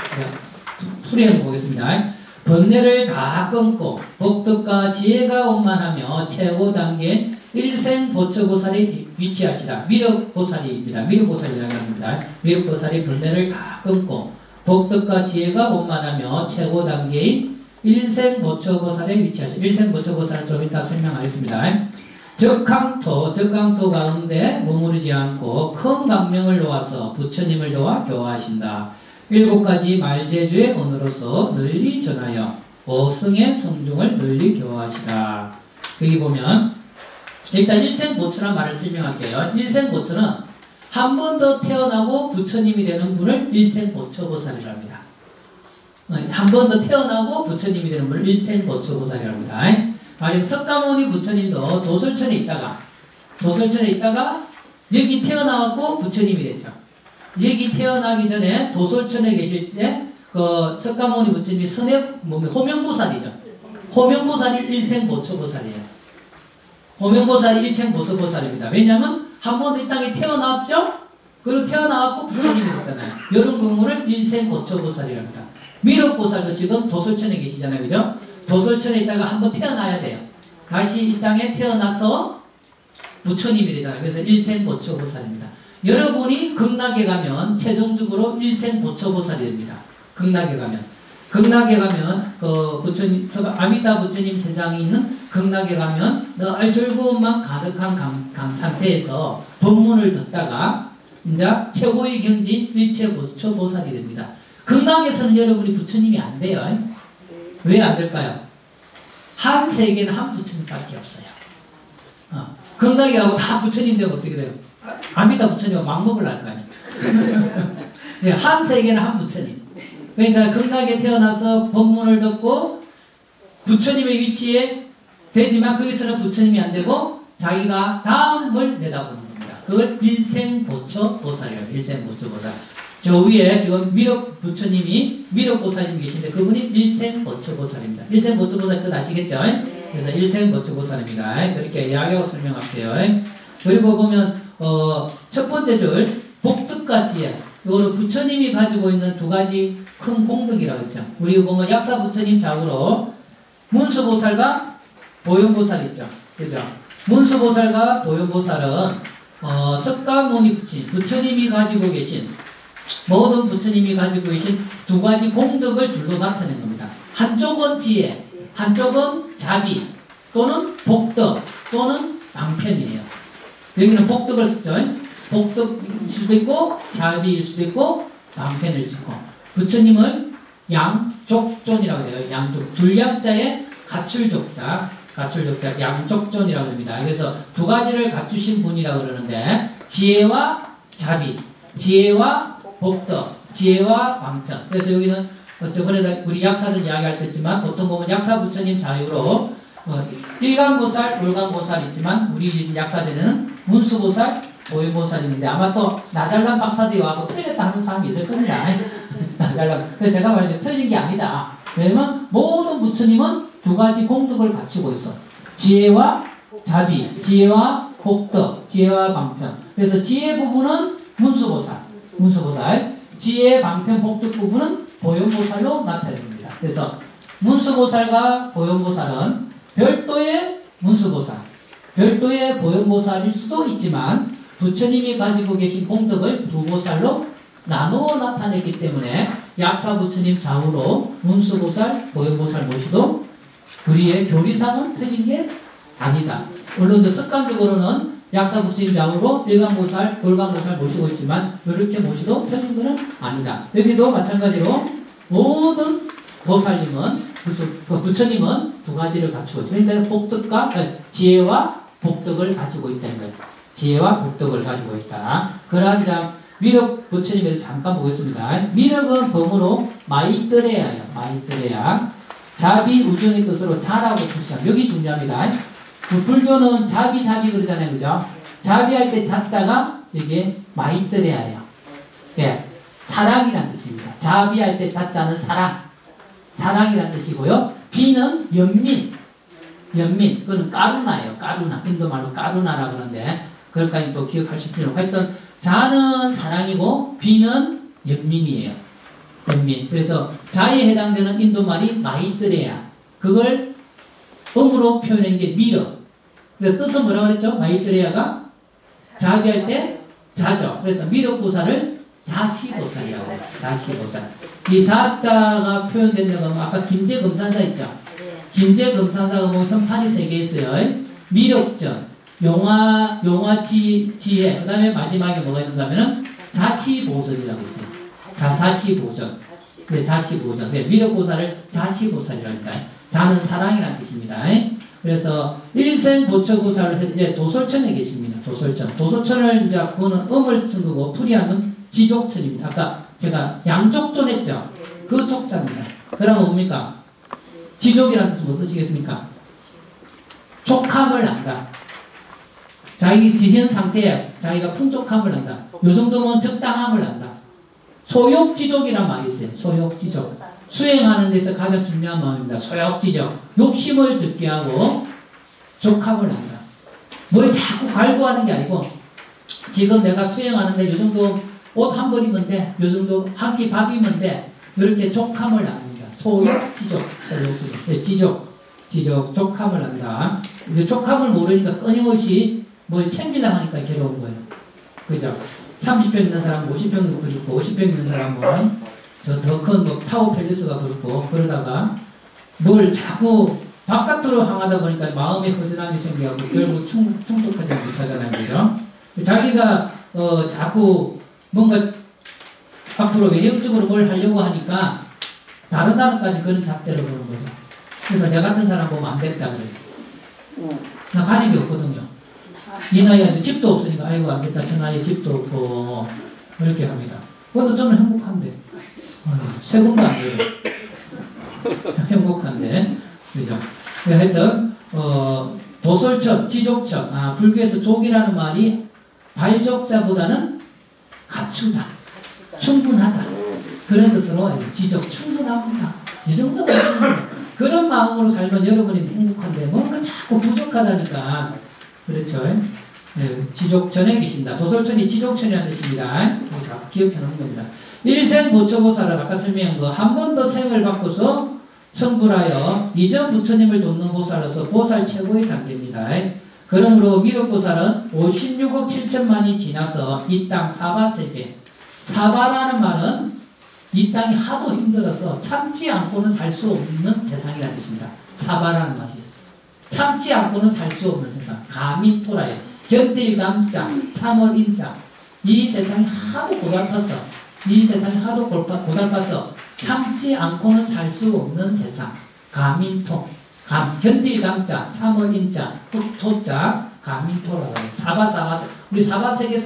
풀이해 보겠습니다. 번뇌를 다 끊고 복덕과 지혜가 원만하며 최고 단계 일생보처보살이 위치하시다. 미륵보살입니다. 미륵보살이라고 합니다. 미륵보살이 번뇌를 다 끊고 복덕과 지혜가 원만하며 최고 단계인 일생보처보살에 위치하시다. 일생보처보살은 좀 이따 설명하겠습니다. 적강토 가운데 머무르지 않고 큰 강명을 놓아서 부처님을 도와 교화하신다. 7가지 말제주의 언어로서 널리 전하여 오승의 성중을 널리 교화하시다. 여기 보면 일단 일생보처란 말을 설명할게요. 일생보처는 한 번 더 태어나고 부처님이 되는 분을 일생보처보살이라고 합니다. 한 번 더 태어나고 부처님이 되는 분을 일생보처보살이라고 합니다. 가령 석가모니 부처님도 도솔천에 있다가 여기 태어나고 부처님이 됐죠. 여기 태어나기 전에 도솔천에 계실 때 그 석가모니 부처님이 호명보살이죠. 호명보살이 일생보처보살이에요. 호명보살이 일체보서보살입니다. 왜냐하면 한 번도 이 땅에 태어났죠? 그리고 태어나갖고 부처님이 됐잖아요. 이런 경우를 일생보처보살이라고 합니다. 미륵보살도 지금 도솔천에 계시잖아요. 그죠? 도솔천에 있다가 한 번 태어나야 돼요. 다시 이 땅에 태어나서 부처님이 되잖아요. 그래서 일생보처보살입니다. 여러분이 극락에 가면 최종적으로 일생보처보살이 됩니다. 극락에 가면. 극락에 가면 그 부처님 아미타 부처님 세상에 있는 극락에 가면 늘 즐거움만 가득한 상태에서 법문을 듣다가 이제 최고의 경진 일체보처보살이 됩니다. 극락에서는 여러분이 부처님이 안 돼요. 왜 안 될까요? 한 세계는 한 부처님밖에 없어요. 극락에 가고 다 부처님 되면 어떻게 돼요? 아미타 부처님은 막먹을 할 거 아니에요. 네, 한 세계는 한 부처님. 그러니까 극락에 태어나서 법문을 듣고 부처님의 위치에 되지만 거기서는 부처님이 안 되고 자기가 다음을 내다보는 겁니다. 그걸 일생보처보살이에요. 일생보처보살. 저 위에 지금 미륵 부처님이 미륵보살님 계신데 그분이 일생보처보살입니다. 일생보처보살 뜻 아시겠죠? 그래서 일생보처보살입니다. 그렇게 이야기하고 설명할게요. 그리고 보면 첫 번째 줄 복덕가지에 이거는 부처님이 가지고 있는 두 가지 큰 공덕이라고 했죠. 우리 보면 약사 부처님 좌우로 문수보살과 보현보살 있죠. 그죠? 문수보살과 보현보살은 석가모니 부처님이 가지고 계신 모든 부처님이 가지고 계신 두 가지 공덕을 둘로 나타낸 겁니다. 한쪽은 지혜, 한쪽은 자비 또는 복덕 또는 방편이에요. 여기는 복덕을 쓰죠. 복덕일 수도 있고 자비일 수도 있고 방편일 수도 있고 부처님을 양족존이라고 해요. 양족 둘양자에 갖출족자 양족존이라고 합니다. 그래서 두 가지를 갖추신 분이라고 그러는데 지혜와 자비, 지혜와 복덕, 지혜와 방편. 그래서 여기는 저번에 우리 약사들 이야기할 때 했지만 보통 보면 약사 부처님 자유로 일간보살, 물간보살 있지만 우리 약사들은 문수보살, 보현보살인데 아마 또 나잘난 박사들이 와서 틀렸다 하는 사람이 있을 겁니다. 나잘난. 그래서 제가 말했죠. 틀린 게 아니다. 왜냐면 모든 부처님은 두 가지 공덕을 갖추고 있어. 지혜와 자비, 지혜와 복덕, 지혜와 방편. 그래서 지혜 부분은 문수보살, 지혜, 방편, 복덕 부분은 보현보살로 나타냅니다. 그래서 문수보살과 보현보살은 별도의 문수보살, 별도의 보현보살일 수도 있지만 부처님이 가지고 계신 공덕을 두 보살로 나누어 나타냈기 때문에 약사 부처님 좌우로 문수보살, 보현보살 모시도 우리의 교리상은 틀린 게 아니다. 물론 습관적으로는 약사 부처님 좌우로 일간보살, 불간보살 모시고 있지만 이렇게 모시도 틀린 것은 아니다. 여기도 마찬가지로 모든 보살님은 부처님은 두 가지를 갖추고 있죠. 그러니까 복덕과 지혜와 복덕을 가지고 있다는 거예요. 지혜와 복덕을 가지고 있다. 그러한 점 미륵 부처님에서 잠깐 보겠습니다. 미륵은 범으로 마이뜨레야예요. 마이뜨레야. 자비 우중의 뜻으로 자라고 표시합니다. 여기 중요합니다. 불교는 자비 그러잖아요. 그죠? 자비할 때 자자가 이게 마이뜨레야예요. 예. 사랑이라는 뜻입니다. 자비할 때 자자는 사랑이라는 뜻이고요. 비는 연민. 그건 까루나예요. 까루나. 인도말로 까루나라고 그러는데 그것까지 또 기억하실 필요는 하여튼 자는 사랑이고 비는 연민이에요. 연민. 그래서 자에 해당되는 인도말이 마이뜨레야. 그걸 음으로 표현한 게 미륵. 그래서 뜻은 뭐라고 그랬죠? 마이뜨레야가 자비할 때 자죠. 그래서 미륵보살을 자시보살이라고 해요. 자시보살. 이 자자가 표현된 건 아까 김제금산사 있죠? 김제금산사가 뭐 현판이 3개 있어요. 미륵전, 용화지혜, 그 다음에 마지막에 뭐가 있는가 하면은 자시보전이라고 있어요. 자사시보전. 네, 자시보전. 네, 미륵보살을 자시보살이라고 합니다. 자는 사랑이라는 뜻입니다. 그래서 일생보처보살은 현재 도솔천에 계십니다. 도솔천을 이제 그거는 음을 쓴 거고 풀이하면 지족천입니다. 아까 제가 양족존 했죠? 그 족자입니다. 그러면 뭡니까? 지족이라는 뜻은 무슨 뜻이겠습니까? 족함을 한다. 자기 지현 상태에 자기가 풍족함을 한다. 요 정도면 적당함을 한다. 소욕지족이란 말이 있어요. 소욕지족. 수행하는 데서 가장 중요한 마음입니다. 소욕지족. 욕심을 적게 하고 족함을 한다. 뭘 자꾸 갈구하는 게 아니고 지금 내가 수행하는데 요 정도 옷 한 벌 입으면 돼. 요 정도 한 끼 밥 입으면 돼. 이렇게 족함을 나눕니다. 소욕, 지족, 소욕, 지족. 네, 지족, 족함을 한다. 족함을 모르니까 끊임없이 뭘 챙기려고 하니까 괴로운 거예요. 그죠? 30평 있는 사람은 50평도 그립고 50평 있는 사람은 저 더 큰 뭐 타워 팰리스가 그렇고 그러다가 뭘 자꾸 바깥으로 향하다 보니까 마음의 허전함이 생기고 결국 충족하지 못하잖아요. 그죠? 자기가 자꾸 뭔가 앞으로 외형적으로 뭘 하려고 하니까 다른 사람까지 그런 잣대로 보는 거죠. 그래서 내 같은 사람 보면 안 되겠다 그래요. 나 가진 게 없거든요. 이 나이에 이제 집도 없으니까 아이고 안 됐다. 저 나이에 집도 없고 이렇게 합니다. 그것도 저는 행복한데 세금도 안 내요. 행복한데 그죠? 하여튼 도솔척, 지족척 불교에서 족이라는 말이 발족자보다는 갖추다, 충분하다 그런 뜻으로 지족 충분합니다. 이 정도면 충분해. 그런 마음으로 살면 여러분이 행복한데 뭔가 자꾸 부족하다니까 그렇죠? 네, 지족천에 계신다. 도솔천이 지족천이라는 뜻입니다. 자꾸 기억해 놓는 겁니다. 일생 보초보살은 아까 설명한 거 한 번 더 생을 바꿔서 성불하여 이전 부처님을 돕는 보살로서 보살 최고의 단계입니다. 그러므로 미륵보살은 56억 7천만이 지나서 이 땅 사바세계, 사바라는 말은 이 땅이 하도 힘들어서 참지 않고는 살 수 없는 세상이라는 뜻입니다. 사바라는 말이 참지 않고는 살 수 없는 세상. 가미토라에 견딜 감자, 참을 인자. 이 세상이 하도 고달파서 참지 않고는 살 수 없는 세상. 가민토. 견딜 감자, 참을 인자, 흑토자, 가민토라고 해요. 사바. 우리 사바세계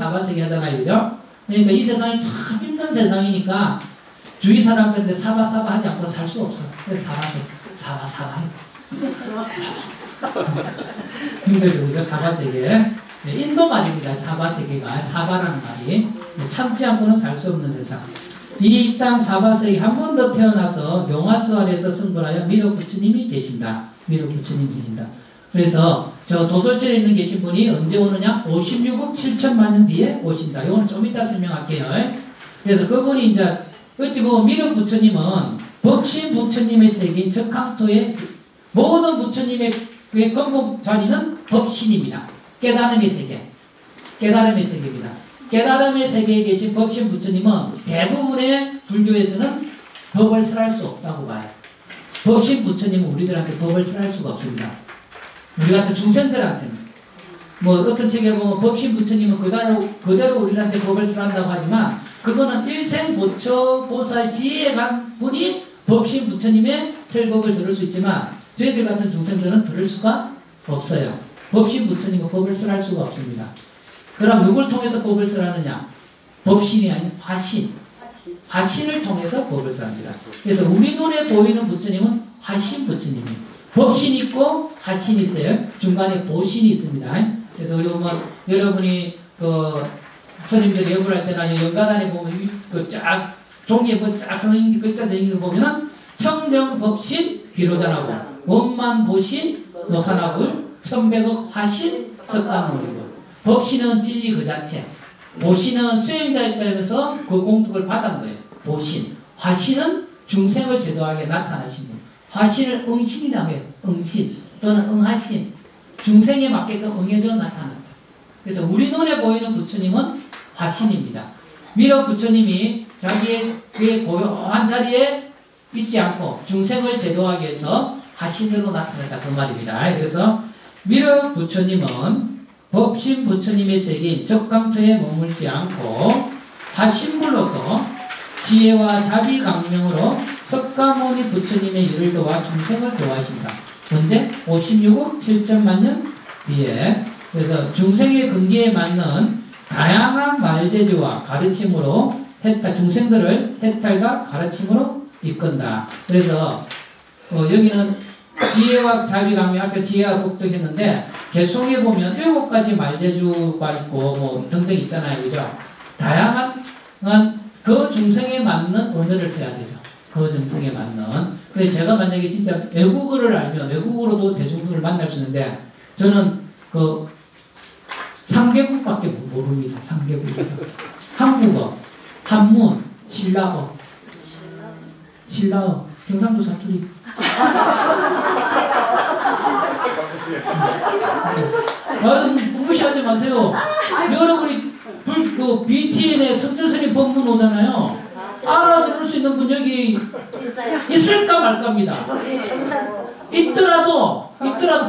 하잖아요. 그죠? 그러니까 이 세상이 참 힘든 세상이니까 주위 사람들한테 사바 하지 않고 살 수 없어. 그래서 사바. 힘들죠. 그죠? 사바세계. 인도 말입니다. 사바세계가. 사바라는 말이. 참지 않고는 살 수 없는 세상. 이 땅 사바세계 한 번 더 태어나서 명화수활에서 승분하여 미륵부처님이 계신다. 그래서 저 도솔천에 있는 계신 분이 언제 오느냐? 56억 7천만 년 뒤에 오신다. 이건 좀 이따 설명할게요. 그래서 그분이 이제 어찌 보면 미륵부처님은 법신 부처님의 세계인 적항토의 모든 부처님의 근본 자리는 법신입니다. 깨달음의 세계입니다. 깨달음의 세계에 계신 법신 부처님은 대부분의 불교에서는 법을 설할 수 없다고 봐요. 법신 부처님은 우리들한테 법을 설할 수가 없습니다. 우리 같은 중생들한테는. 뭐 어떤 책에 보면 법신 부처님은 그대로 우리한테 법을 설한다고 하지만 그거는 일생 보살 지혜에 간 분이 법신 부처님의 설법을 들을 수 있지만 저희들 같은 중생들은 들을 수가 없어요. 법신 부처님은 법을 설할 수가 없습니다. 그럼 누굴 통해서 법을 설하느냐? 법신이 아닌 화신을 통해서 법을 설합니다. 그래서 우리 눈에 보이는 부처님은 화신 부처님이에요. 법신이 있고 화신이 있어요. 중간에 보신이 있습니다. 그래서 우리 보면 여러분이 스님들이 여부를 할 때나 연가단에 보면 쫙 종이에 쫙 써있는 글자 써있는 거 보면은 청정법신 비로자나고 원만보신 노사나불 천백억 화신 석가모니불. 법신은 진리 그 자체, 보신은 수행자에 따라서 그 공덕을 받은 거예요. 보신. 화신은 중생을 제도하게 나타나신 분. 화신을 응신이라고 해요. 응신 또는 응하신. 중생에 맞게끔 응해져 나타난다. 그래서 우리 눈에 보이는 부처님은 화신입니다. 미륵 부처님이 자기의 그 고요한 자리에 있지 않고 중생을 제도하기 위해서 화신으로 나타났다. 그 말입니다. 그래서 미륵 부처님은 법신 부처님의 세계인 적강토에 머물지 않고 화신불로서 지혜와 자비 강명으로 석가모니 부처님의 일을 도와 중생을 도와하신다. 언제? 56억 7천만 년 뒤에. 그래서 중생의 근기에 맞는 다양한 말재주와 가르침으로 중생들을 해탈과 가르침으로 이끈다. 그래서 여기는 지혜와 자비 강명 앞에 지혜와 복덕했는데 개송에 보면 7가지 말재주가 있고 뭐 등등 있잖아요. 그죠? 다양한 그 중생에 맞는 언어를 써야 되죠. 그 중생에 맞는. 그래서 제가 만약에 진짜 외국어를 알면 외국어로도 대중들을 만날 수 있는데 저는 3개국밖에 모릅니다. 3개국. 한국어, 한문, 신라어. 신라어. 경상도 사투리. 무시하지 마세요. 여러분이 BTN에 성철선이 법문 오잖아요. 알아들을 수 있는 분 여기 있을까 말까입니다. 있더라도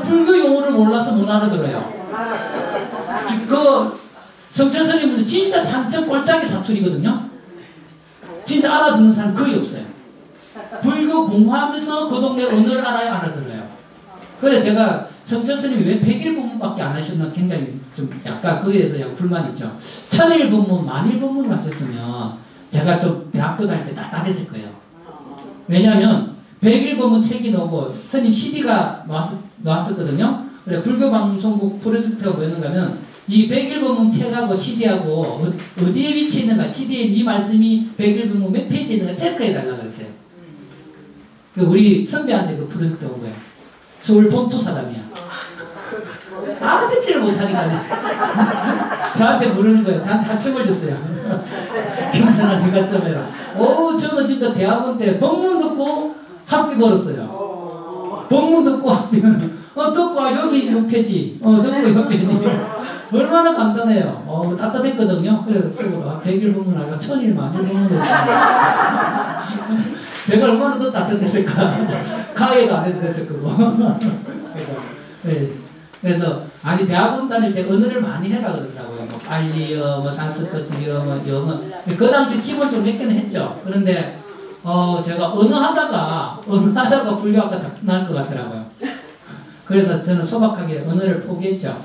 불교 용어를 몰라서 못 알아들어요. 그 성철선이 진짜 산천 꼴짝이 사투리거든요. 진짜 알아듣는 사람 거의 없어요. 불교 공부하면서 그 동네 언어를 알아야 알아들어요. 그래 제가 성철스님이 왜 100일 법문밖에 안 하셨나 굉장히 좀 약간 거기에 대해서 불만이 있죠. 1000일 법문, 만일 법문을 하셨으면 제가 좀 대학교 다닐 때 따뜻했을 거예요. 왜냐하면 100일 법문 책이 나오고 스님 CD가 나왔었거든요. 그래 불교 방송국 프로젝트가 뭐였는가 하면 이 100일 법문 책하고 CD하고 어디에 위치해 있는가, CD에 이 말씀이 100일 법문 몇 페이지에 있는가 체크해 달라고 그랬어요. 우리 선배한테 그 프로젝트 온 거예요. 서울 본토 사람이야. 알아듣지를 못하니까 저한테 물으는 거예요. 저한테 하청을 줬어요. 경찰아 네가 좀 해라. 저는 진짜 대학원 때 법문 듣고 학비 벌었어요. 법문 듣고 학비 듣고 여기 6페이지 듣고 6페이지 얼마나 간단해요. 따뜻했거든요. 그래서 속으로 100일 법문하고 1000일 만일 법문했어요. 제가 얼마나 더 따뜻했을까. 가해도 안 해도 됐을 거고. 그래서 아니 대학원 다닐 때 언어를 많이 해라 그러더라고요. 뭐 빨리어, 뭐 산스크리트어, 뭐 영어. 그 당시 기본 좀 몇 개는 했죠. 그런데 제가 언어 하다가 불교학과 나올 것 같더라고요. 그래서 저는 소박하게 언어를 포기했죠.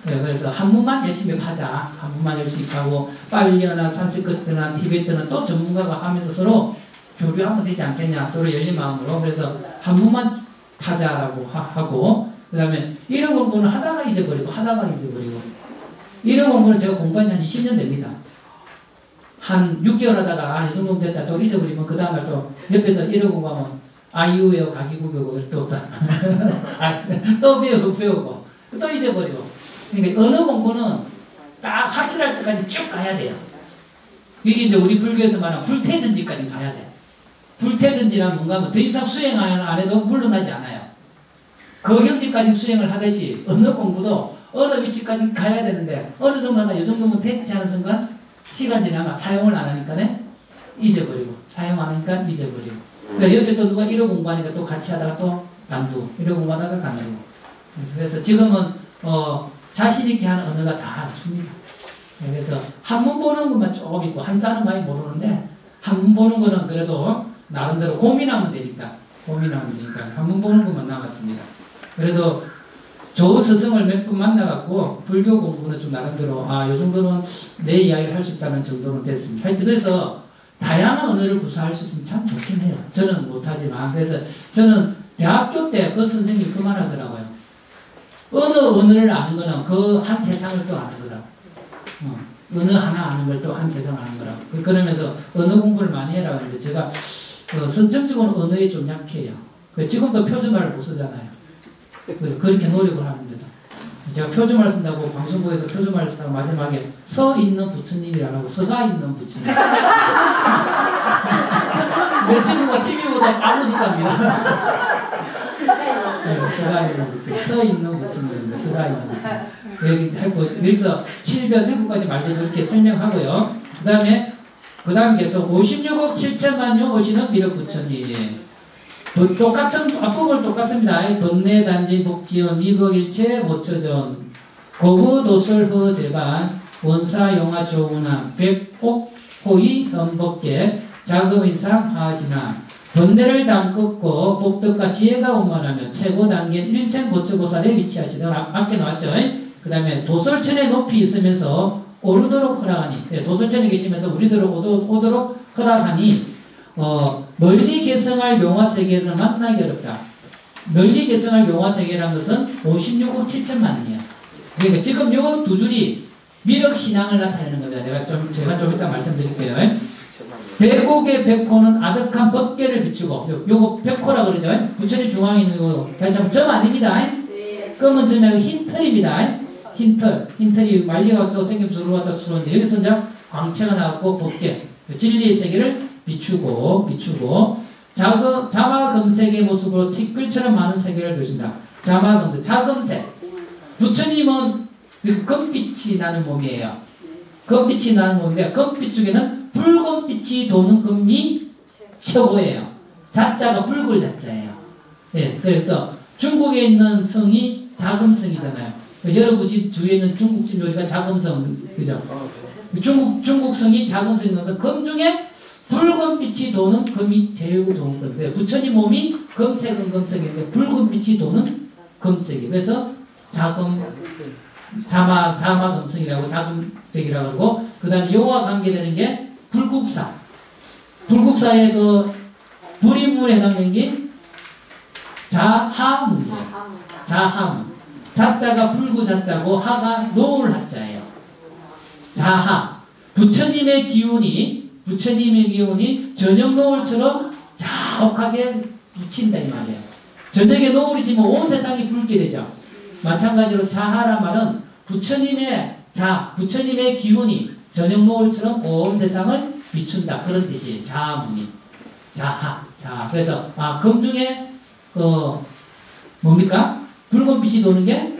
그래서 한문만 열심히 하자. 한문만 열심히 하고 빨리어나 산스크리트나 티베트는 또 전문가가 하면서 서로 교류하면 되지 않겠냐. 서로 열린 마음으로. 그래서 한문만 하자라고 하고 그 다음에 일어 공부는 하다가 잊어버리고 일어 공부는 제가 공부한 지 한 20년 됩니다. 한 6개월 하다가 이 정도 됐다 또 잊어버리면 그 다음날 또 옆에서 일어 공부하면 아이유예요 가기구교고 또 배우고 또 잊어버리고. 그러니까 언어 공부는 딱 확실할 때까지 쭉 가야 돼요. 이게 이제 우리 불교에서 말하는 불태전지까지 가야 돼. 불태전지란 뭔가 하면 더 이상 수행 안 해도 물러나지 않아요. 거경지까지 수행을 하듯이 언어 공부도 어느 위치까지 가야 되는데 어느 정도 하다 이 정도면 됐지 않은 순간 시간 지나면 사용을 안 하니까 잊어버리고 사용 안 하니까 잊어버리고. 그러니까 옆에 또 누가 이러 공부하니까 또 같이 하다가 또 간두 이러 공부하다가 간두고. 그래서 지금은 자신 있게 하는 언어가 다 없습니다. 그래서 한문 보는 것만 조금 있고 한자는 많이 모르는데 한문 보는 거는 그래도 나름대로 고민하면 되니까 한문 보는 것만 남았습니다. 그래도 좋은 스승을 몇 분 만나갖고 불교 공부는 좀 나름대로 요 정도는 내 이야기를 할 수 있다는 정도는 됐습니다. 하여튼 그래서 다양한 언어를 구사할 수 있으면 참 좋긴 해요. 저는 못하지만. 그래서 저는 대학교 때 그 선생님이 그 말 하더라고요. 어느 언어를 아는 거는 그 한 세상을 또 아는 거다. 언어 하나 아는 걸 또 한 세상을 아는 거라고. 그러면서 언어 공부를 많이 해라 하는데 제가 선천적으로 언어에 좀 약해요. 지금도 표준말을 못 쓰잖아요. 그래서 그렇게 노력을 하는데도 제가 표준말 쓴다고 방송국에서 표준말 쓴다고 마지막에 서 있는 부처님이라고 서가 있는 부처님. 내 친구가 TV보다 많이 쓰답니다. 서가 있는 부처님, 서 있는 부처님, 서가 있는 부처님. 여기서 7별 7가지 말도 저렇게 설명하고요. 그 다음 계속 56억 7천만여 오시는 미륵 부처님. 똑같은 앞부분 똑같습니다. 번뇌 단지 복지원 미국일체 모처전 고부 도솔 허제반 원사 용화 조문함 백옥 호의 현복계 자금인상 하지나 번뇌를 담긋고 복덕과 지혜가 원만하며 최고 단계 일생 보처보살에 위치하시던 앞에 나왔죠. 그 다음에 도솔천에 높이 있으면서 오르도록 허락하니 도솔천에 계시면서 우리들로 오도록 허락하니 널리 개성할 용화세계를 만나기 어렵다. 널리 개성할 용화세계라는 것은 56억 7천만이에요. 그러니까 지금 요 두 줄이 미륵신앙을 나타내는 겁니다. 제가 좀 이따 말씀드릴게요. 백옥의 백호는 아득한 법계를 비추고 요거 백호라 그러죠. 부처님 중앙에 있는 거 다시 한번 점 아닙니다. 검은 점이 흰 털입니다. 흰털이 말리가 또 땡기면서 들어왔다 들어오는데 여기서 이제 광채가 나왔고 법계, 진리의 세계를 비추고 자마금색의 모습으로 티끌처럼 많은 세계를 보여준다. 자마금색, 자금색. 부처님은 금빛이 나는 몸이에요. 금빛이 나는 몸인데 금빛 중에는 붉은빛이 도는 금이 최고예요. 자자가 붉을 자자예요. 예, 그래서 중국에 있는 성이 자금성이잖아요. 여러분 집 주위에 있는 중국집 요리가 자금성, 그죠? 중국 성이 자금성이어서 금 중에 붉은 빛이 도는 금이 제일 좋은 건데 부처님 몸이 금색은 금색인데 붉은 빛이 도는 금색이. 그래서 자마금성이라고 자금색이라고 그러고 그다음에 요와 관계되는 게 불국사. 불국사의 그 불인물에 해당되는 게 자하문이에요. 자하문. 자자가 불구 자자고 하가 노을 하자예요. 자하. 부처님의 기운이 저녁 노을처럼 자욱하게 비친다 이 말이에요. 저녁에 노을이 지면 온 세상이 붉게 되죠. 마찬가지로 자하란 말은 부처님의 기운이 저녁 노을처럼 온 세상을 비춘다 그런 뜻이에요. 자하문이. 자하. 그래서 금 중에 뭡니까? 붉은 빛이 도는 게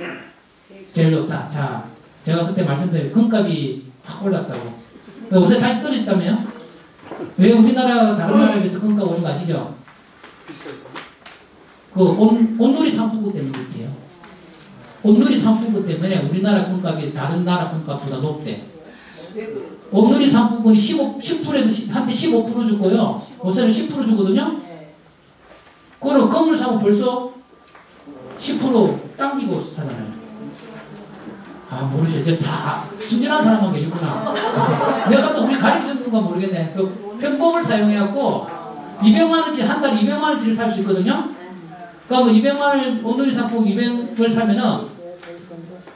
제일 좋다. 자, 제가 그때 말씀드린 금값이 확 올랐다고. 요새 다시 떨어졌다며요? 왜 우리나라 다른 나라에 비해서 금값 오는 거 아시죠? 온누리 상품권 때문에 그렇대요. 온누리 상품권 때문에 우리나라 금값이 다른 나라 금값보다 높대. 온누리 상품권이 10%에서 한때 15% 주고요. 요새는 10% 주거든요. 그거는 건물 사면 벌써 10% 당기고 사잖아요. 모르죠. 이제 다 순진한 사람만 계시구나. 내가 또 우리 가르쳐준 건가 모르겠네. 그 편법을 사용해갖고 200만원치, 한 달에 200만원치를 살 수 있거든요. 그러니까 200만원, 온누리 상품 200을 사면은,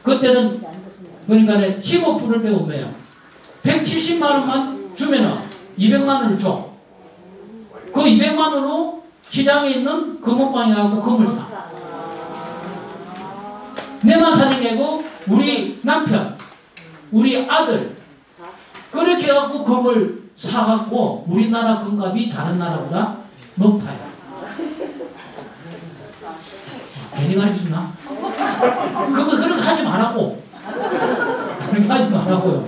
그때는, 그러니까 15%를 빼오면 170만원만 주면은 200만원을 줘. 그 200만원으로 시장에 있는 금은방에 가고 금을 사. 내만 사는 게 아니고 우리 남편, 우리 아들 그렇게 해갖고 금을 사갖고 우리나라 금값이 다른 나라보다 높아요. 괜히 가르치나? 그런 거 하지 말라고. 그렇게 하지 말라고요.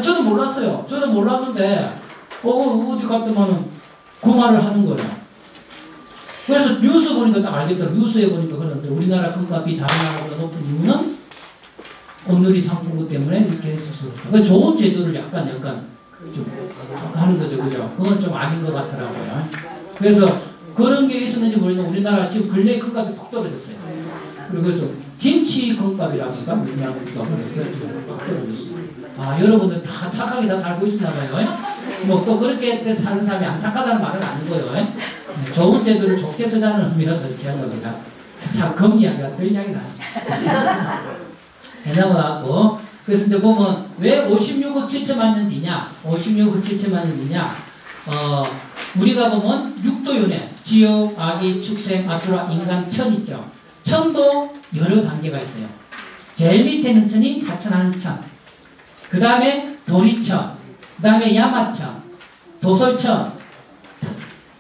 저는 몰랐어요. 저는 몰랐는데 어디 갔더만은 그 말을 하는 거예요. 그래서 뉴스 보니까 딱 알겠더라고요. 뉴스에 보니까 그러는데 우리나라 금값이 다른 나라보다 높은 이유는 온누리 상품권 때문에 이렇게 했어서 그러니까 좋은 제도를 약간 좀 하는 거죠. 그죠? 그건 좀 아닌 것 같더라고요. 그래서 그런 게 있었는지 모르지만 우리나라 지금 근래에 금값이 팍 떨어졌어요. 그래서 김치 금값이라든가 우리나라 금값이 팍 떨어졌어요. 여러분들 다 착하게 다 살고 있었나 봐요. 뭐 또 그렇게 사는 사람이 안 착하다는 말은 아니고요. 좋은 제도를 좋게 쓰자는 의미라서 이렇게 한 겁니다. 참, 금 이야기가 별 이야기는 아니죠. 넘어가고, 그래서 이제 보면, 왜 56억 7천만 년 뒤냐? 56억 7천만 년 뒤냐? 우리가 보면, 육도윤회, 지옥, 아기, 축생, 아수라, 인간, 천 있죠. 천도 여러 단계가 있어요. 제일 밑에 있는 천이 사천한천. 그 다음에 도리천. 그 다음에 야마천. 도솔천.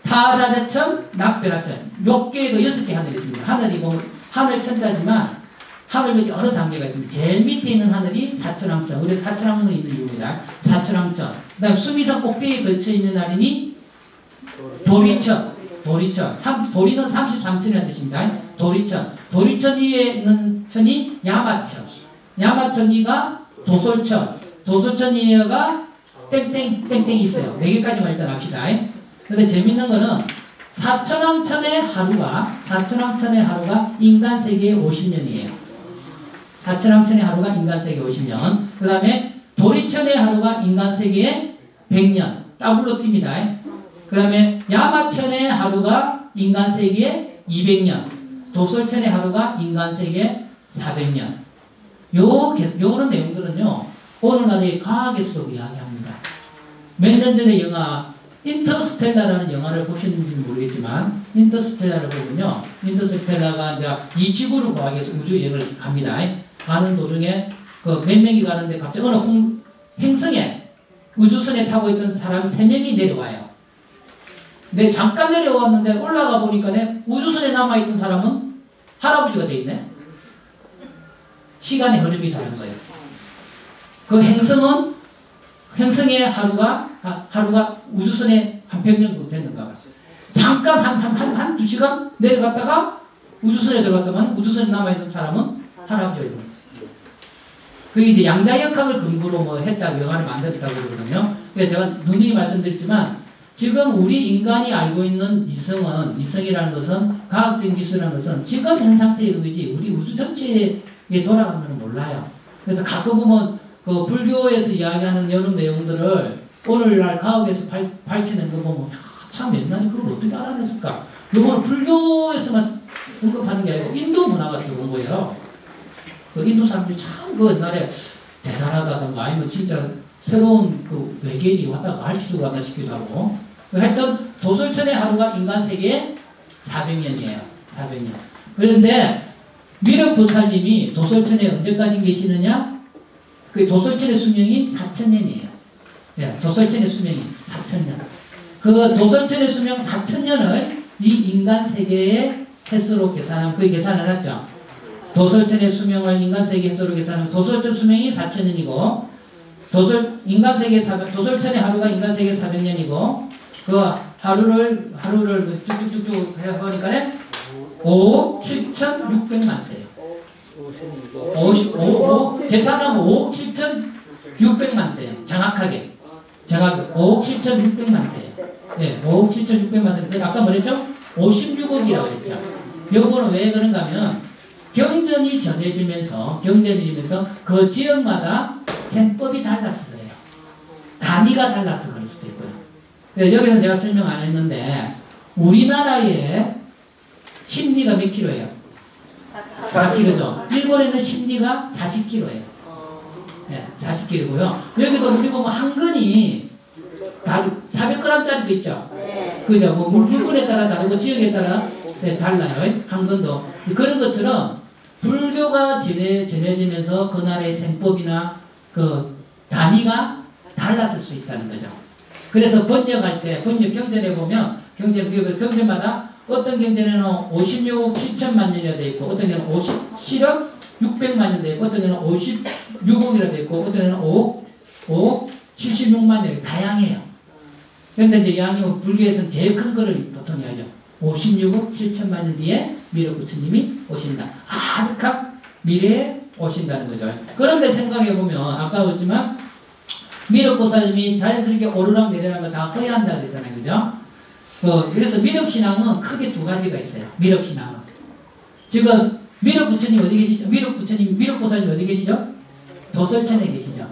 타자대천, 낙별하천. 몇 개도 6개 하늘이 있습니다. 하늘이 뭐 하늘 천자지만 하늘도 여러 단계가 있습니다. 제일 밑에 있는 하늘이 사천왕천. 그래서 사천왕문이 있는 이유입니다. 사천왕천. 그 다음 수미선 꼭대기에 걸쳐 있는 하늘이 도리천. 도리는 33천이라는 뜻입니다. 도리천. 도리천 위에 있는 천이 야마천. 야마천 위가 도솔천. 도솔천 위가 땡땡이 있어요. 4개까지만 일단 합시다. 근데 재밌는 거는 사천왕천의 하루가 인간 세계의 50년이에요. 사천왕천의 하루가 인간 세계 50년. 그 다음에 도리천의 하루가 인간 세계의 100년. 더블로 뜁니다. 그 다음에 야마천의 하루가 인간 세계의 200년. 도솔천의 하루가 인간 세계의 400년. 요런 내용들은요. 오늘날의 과학에서도 이야기합니다. 몇 년 전에 영화 인터스텔라라는 영화를 보셨는지 모르겠지만 인터스텔라를 보면요. 인터스텔라가 이제 이 지구를 과학해서 우주 여행을 갑니다. 가는 도중에 그 몇 명이 가는데 갑자기 어느 행성에 우주선에 타고 있던 사람 3명이 내려와요. 근데 잠깐 내려왔는데 올라가 보니까 우주선에 남아있던 사람은 할아버지가 돼 있네. 시간의 흐름이 다른 거예요. 그 행성의 하루가 우주선에 한 100년 정도 됐는가 봐요. 잠깐 한 2시간 내려갔다가 우주선에 들어갔다만 우주선에 남아있는 사람은 할아버지가 되는 거예요. 그게 이제 양자역학을 근거로 뭐 했다고 영화를 만들었다고 그러거든요. 그래서 제가 누누이 말씀드렸지만 지금 우리 인간이 알고 있는 이성이라는 것은 과학적인 기술이라는 것은 지금 현 상태의 의지 우리 우주 전체에 돌아가면 몰라요. 그래서 가끔 보면 그 불교에서 이야기하는 여러 내용들을 오늘날 과학에서 밝혀낸 거 보면 참 옛날에 그걸 어떻게 알아냈을까? 이건 불교에서만 언급하는 게 아니고 인도 문화가 들어온 거예요. 그 인도 사람들이 참 그 옛날에 대단하다던가 아니면 진짜 새로운 그 외계인이 왔다가 가르치고 왔나 싶기도 하고 하여튼 도솔천의 하루가 인간 세계에 400년이에요. 400년. 그런데 미륵보살님이 도솔천에 언제까지 계시느냐? 그 도솔천의 수명이 4000년이에요. 네, 도솔천의 수명이 4000년. 그 도솔천의 수명 4000년을 이 인간 세계의 횟수로 계산하면 그게 계산해놨죠. 도솔천의 수명을 인간 세계 횟수로 계산하면 도솔천 수명이 4000년이고 도솔천의 하루가 인간 세계 400년이고 그 하루를 쭉쭉쭉쭉 해보니까 5억 7,600만 세예요. 계산하면 5억 7,600만 세예요. 정확하게 5억 7,600만 세예요. 네, 5억 7,600만 세. 아까 뭐랬죠? 56억이라고 했죠. 요거는 왜 그런가 하면 경전이 전해지면서 그 지역마다 생법이 달라서 그래요. 단위가 달라서 그럴 수도 있고요. 여기서는 제가 설명 안 했는데 우리나라의 심리가 몇 킬로예요? 4킬로죠. 일본에는 심리가 40킬로예요. 네, 40킬로고요. 여기도 우리 보면 한근이 400g짜리도 있죠. 그죠? 뭐 물건에 따라 다르고 지역에 따라 달라요. 한근도. 그런 것처럼 불교가 전해지면서 그 나라의 생법이나 그 단위가 달랐을 수 있다는 거죠. 그래서 번역할 때 번역 경전에 보면 경전마다 어떤 경전에는 56억 7천만 년이라 되어 있고 어떤 경우는 57억 600만 년 되어 있고 어떤 경우는 56억이라 되어 있고 어떤 경우는 5억 76만 년 다양해요. 그런데 이제 양이 불교에서는 제일 큰 거를 보통 이야기하죠. 56억 7천만 년 뒤에 미륵 부처님이 오신다. 아득한 미래에 오신다는 거죠. 그런데 생각해보면 아까 그랬지만 미륵 보살님이 자연스럽게 오르락 내리락 다 허야 한다 그랬잖아요. 그죠? 그래서 미륵신앙은 크게 두 가지가 있어요. 미륵신앙은. 지금 미륵 부처님 어디 계시죠? 미륵 보살님 어디 계시죠? 도솔천에 계시죠.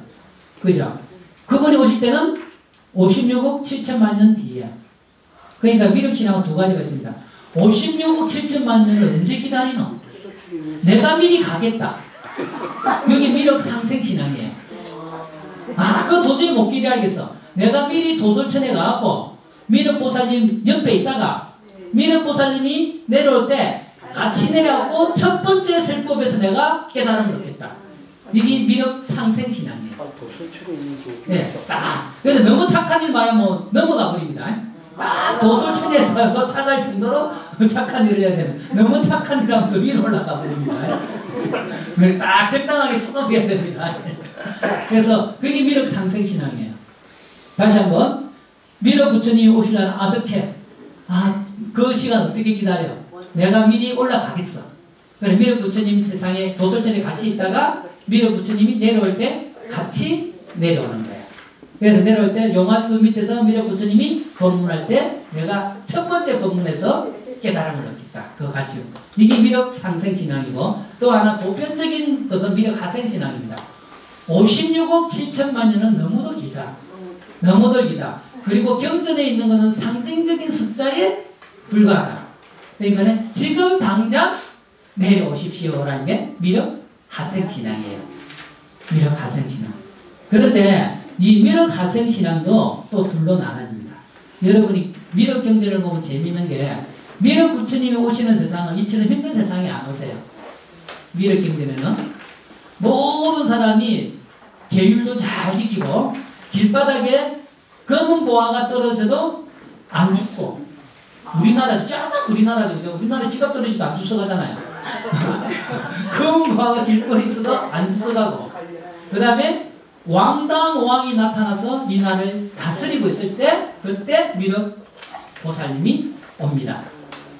그죠? 그분이 오실 때는 56억 7천만 년 뒤에. 그러니까 미륵신앙은 두 가지가 있습니다. 56억 7천만 년을 언제 기다리노? 내가 미리 가겠다. 여기 미륵 상생신앙이에요. 그거 도저히 못 기다리겠어. 내가 미리 도솔천에 가갖고 미륵보살님 옆에 있다가 미륵보살님이 내려올 때 같이 내려가고 첫 번째 설법에서 내가 깨달음을 얻겠다. 이게 미륵 상생신앙이에요. 도솔천에 있는 게 네, 딱. 근데 너무 착한 일 봐야 뭐 넘어가 버립니다. 딱 도솔천에 도착할 정도로 착한 일을 해야 되는. 너무 착한 일 하면 더 위로 올라가 버립니다. 딱 적당하게 스톱해야 됩니다. 그래서 그게 미륵 상생신앙이에요. 다시 한번 미륵 부처님이 오시려는 아득해. 그 시간 어떻게 기다려? 내가 미리 올라가겠어. 그래 미륵 부처님 세상에 도솔천에 같이 있다가 미륵 부처님이 내려올 때 같이 내려오는 거예요. 그래서 내려올 때 용화수 밑에서 미륵 부처님이 법문할 때 내가 첫 번째 법문에서 깨달음을 얻겠다. 그거 같이. 이게 미륵 상생신앙이고 또 하나 보편적인 것은 미륵 하생신앙입니다. 56억 7천만 년은 너무도 길다. 너무도 길다. 그리고 경전에 있는 것은 상징적인 숫자에 불과하다. 그러니까 지금 당장 내려오십시오라는 게 미륵 하생신앙이에요. 미륵 하생신앙. 그런데 이 미륵 하생신앙도 또 둘로 나눠집니다. 여러분이 미륵 경전을 보면 재미있는 게 미륵 부처님이 오시는 세상은 이처럼 힘든 세상에 안 오세요. 미륵 경전에는 모든 사람이 계율도 잘 지키고 길바닥에 검은 보화가 떨어져도 안 죽고 우리나라도 지갑 떨어지도 안 주워가잖아요. 검은 보화가 길거리 있어도 안 주워가고 그 다음에 왕다운 왕이 나타나서 이 나라를 다스리고 있을 때 그때 미륵 보살님이 옵니다.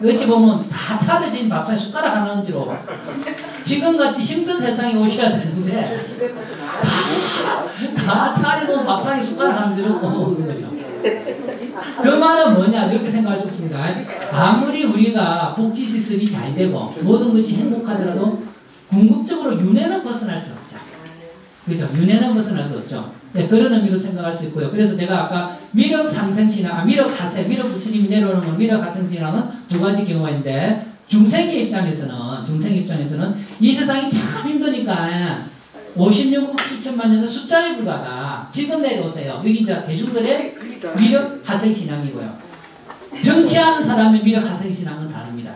어찌 보면 다 차려진 밥상에 숟가락 하나 얹으러 지금같이 힘든 세상에 오셔야 되는데 다 차려놓은 밥상에 숟가락 하나 얹으러 오는 거죠. 그 말은 뭐냐 이렇게 생각할 수 있습니다. 아무리 우리가 복지시설이 잘 되고 모든 것이 행복하더라도 궁극적으로 윤회는 벗어날 수 없죠. 그죠? 윤회는 벗어날 수 없죠. 네, 그런 의미로 생각할 수 있고요. 그래서 제가 아까 미륵 상생신앙, 미륵 하생, 미륵 부처님이 내려오는 건 미륵 하생신앙은 두 가지 경우가 있는데 중생의 입장에서는 이 세상이 참 힘드니까 56억 7천만 년은 숫자에 불과하다. 지금 내려오세요. 여기 이제 대중들의 미륵 하생신앙이고요. 정치하는 사람의 미륵 하생신앙은 다릅니다.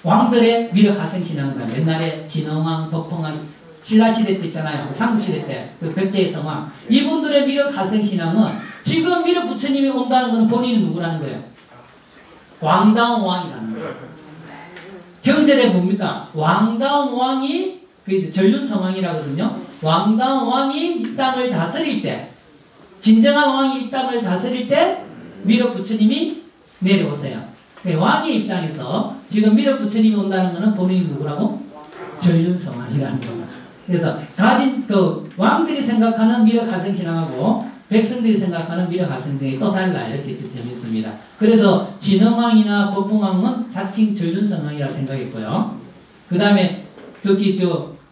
왕들의 미륵 하생신앙은 다릅니다. 옛날에 진흥왕, 법흥왕 신라시대 때 있잖아요. 삼국시대 때 그 백제의 성왕 이분들의 미륵 하생신앙은 지금 미륵 부처님이 온다는 것은 본인이 누구라는 거예요? 왕다운 왕이라는 거예요. 경전에 뭡니까? 왕다운 왕이 전륜성왕이라거든요. 왕다운 왕이 이 땅을 다스릴 때 진정한 왕이 이 땅을 다스릴 때 미륵 부처님이 내려오세요. 왕의 입장에서 지금 미륵 부처님이 온다는 것은 본인이 누구라고? 전륜성왕이라는 거죠. 그래서 가진 그 왕들이 생각하는 미륵 하생신앙하고 백성들이 생각하는 미륵 하생신앙이 또 달라요. 이렇게 재밌습니다. 그래서 진흥왕이나 법흥왕은 자칭 전륜성왕이라 생각했고요. 그 다음에 특히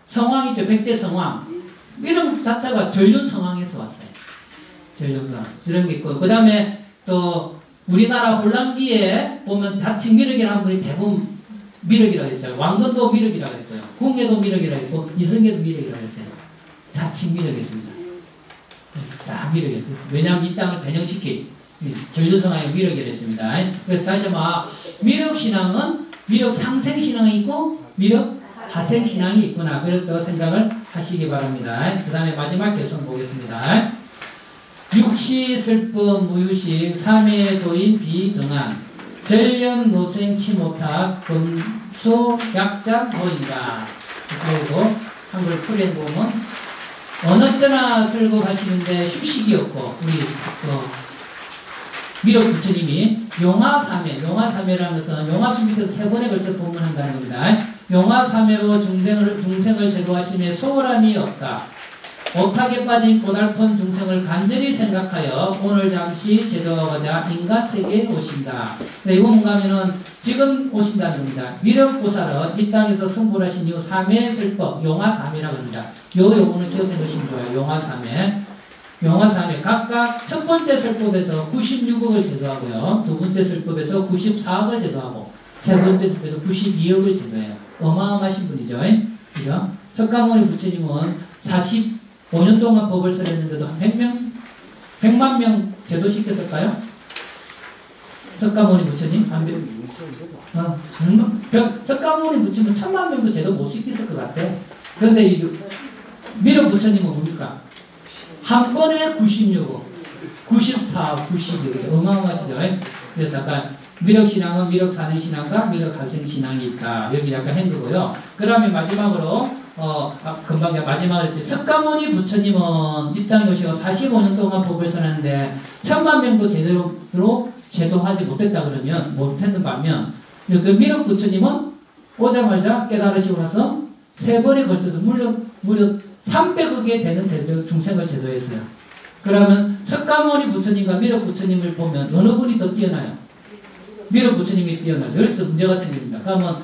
성왕이죠. 백제성왕 이런 자체가 전륜성왕에서 왔어요. 전륜성왕 이런 게 있고 그 다음에 또 우리나라 혼란기에 보면 자칭 미륵이라는 분이 대부분 미륵이라고 했죠. 왕건도 미륵이라고 했고요. 궁예도 미륵이라고 했고 이성계도 미륵이라고 했어요. 자칭 미륵이었습니다. 자 미륵이었어요. 왜냐하면 이 땅을 변형시킬 전륜성왕의 미륵이라고 했습니다. 그래서 다시 한번 미륵신앙은 미륵 상생신앙이 있고 미륵 하생신앙이 있구나. 그렇다고 생각을 하시기 바랍니다. 그 다음에 마지막 개성 보겠습니다. 육시 슬픔 무유식 삼해도인 비등한 전련 노생 치모탁 금소 약장 보인다. 그리고 한글 풀이해 보면 어느 때나 쓸고 가시는데 휴식이 없고 우리 미륵 부처님이 용화삼해라는 것은 용화수 밑에서 3번에 걸쳐 본문한다는 겁니다. 용화삼해로 중생을 제도하심에 소홀함이 없다. 오탁에 빠진 고달픈 중생을 간절히 생각하여 오늘 잠시 제도하고자 인간세계에 오신다. 네, 이거 뭔가 하면은 지금 오신다는 겁니다. 미륵보살은 이 땅에서 승불하신 이후 3회의 슬법, 용화삼해라고 합니다. 요 용어는 기억해 놓으시면 좋아요. 용화삼해. 각각 첫 번째 슬법에서 96억을 제도하고요. 두 번째 슬법에서 94억을 제도하고 세 번째 슬법에서 92억을 제도해요. 어마어마하신 분이죠. 그죠? 석가모니 부처님은 45년 동안 법을 설했는데도 한 100만 명 제도시켰을까요? 석가모니 부처님? 석가모니 부처님은 1000만 명도 제도 못 시켰을 것 같아. 그런데 이 미륵 부처님은 뭡니까? 한 번에 96억, 94억, 92억. 어마어마하시죠? 그래서 약간 미륵신앙은 미륵산행신앙과 미륵하생신앙이 있다. 여기 약간 한 거고요. 그 다음에 마지막으로 금방 마지막으로 했더니 석가모니 부처님은 이 땅에 오시고 45년 동안 법을 선했는데 1000만 명도 제대로 제도하지 못했다 그러면 못했는 반면 그 미륵 부처님은 오자마자 깨달으시고 나서 3번에 걸쳐서 무려 300억에 되는 중생을 제도했어요. 그러면 석가모니 부처님과 미륵 부처님을 보면 어느 분이 더 뛰어나요? 미륵 부처님이 뛰어나죠. 여기서 문제가 생깁니다. 그러면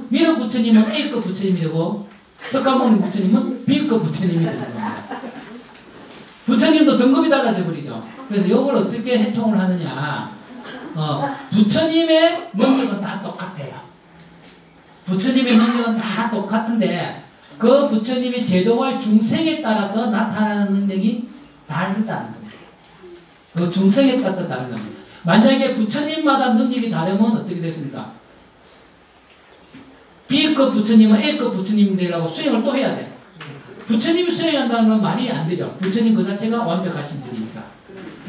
미륵 부처님은 A급 부처님이 되고 석가모니 부처님은 B급 부처님이 되는 겁니다. 부처님도 등급이 달라져 버리죠. 그래서 이걸 어떻게 해통을 하느냐. 부처님의 능력은 다 똑같아요. 부처님의 능력은 다 똑같은데 그 부처님이 제도할 중생에 따라서 나타나는 능력이 다르다는 겁니다. 그 중생에 따라서 다른 겁니다. 만약에 부처님마다 능력이 다르면 어떻게 됐습니까? B급 부처님은 A급 부처님 되려고 수행을 또 해야 돼. 부처님이 수행한다는 건 말이 안 되죠. 부처님 그 자체가 완벽하신 분이니까.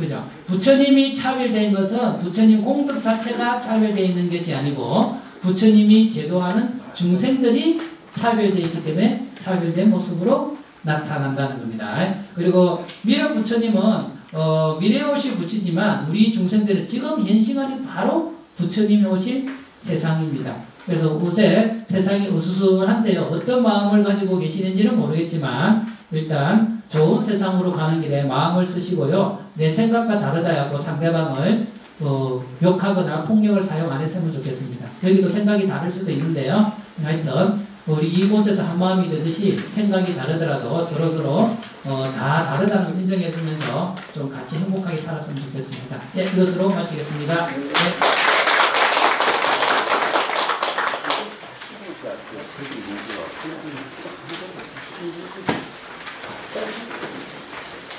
그죠? 부처님이 차별된 것은 부처님 공덕 자체가 차별되어 있는 것이 아니고 부처님이 제도하는 중생들이 차별되어 있기 때문에 차별된 모습으로 나타난다는 겁니다. 그리고 미륵 부처님은 미래에 오실 부처지만 우리 중생들은 지금 현 시간이 바로 부처님이 오실 세상입니다. 그래서 요새 세상이 어수선한데요. 어떤 마음을 가지고 계시는지는 모르겠지만 일단 좋은 세상으로 가는 길에 마음을 쓰시고요. 내 생각과 다르다 하고 상대방을 욕하거나 폭력을 사용 안 했으면 좋겠습니다. 여기도 생각이 다를 수도 있는데요. 하여튼 우리 이곳에서 한 마음이 되듯이 생각이 다르더라도 서로서로 다 다르다는 걸 인정했으면서 좀 같이 행복하게 살았으면 좋겠습니다. 예, 이것으로 마치겠습니다. 예.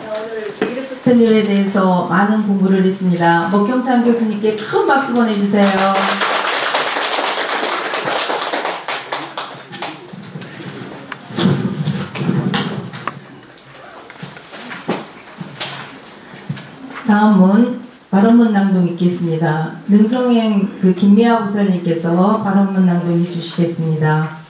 오늘 미륵 부처님에 대해서 많은 공부를 했습니다. 목경찬 교수님께 큰 박수 보내주세요. 다음은 발언문 낭독 있겠습니다. 능성행 김미아 목사님께서 발언문 낭독해 주시겠습니다.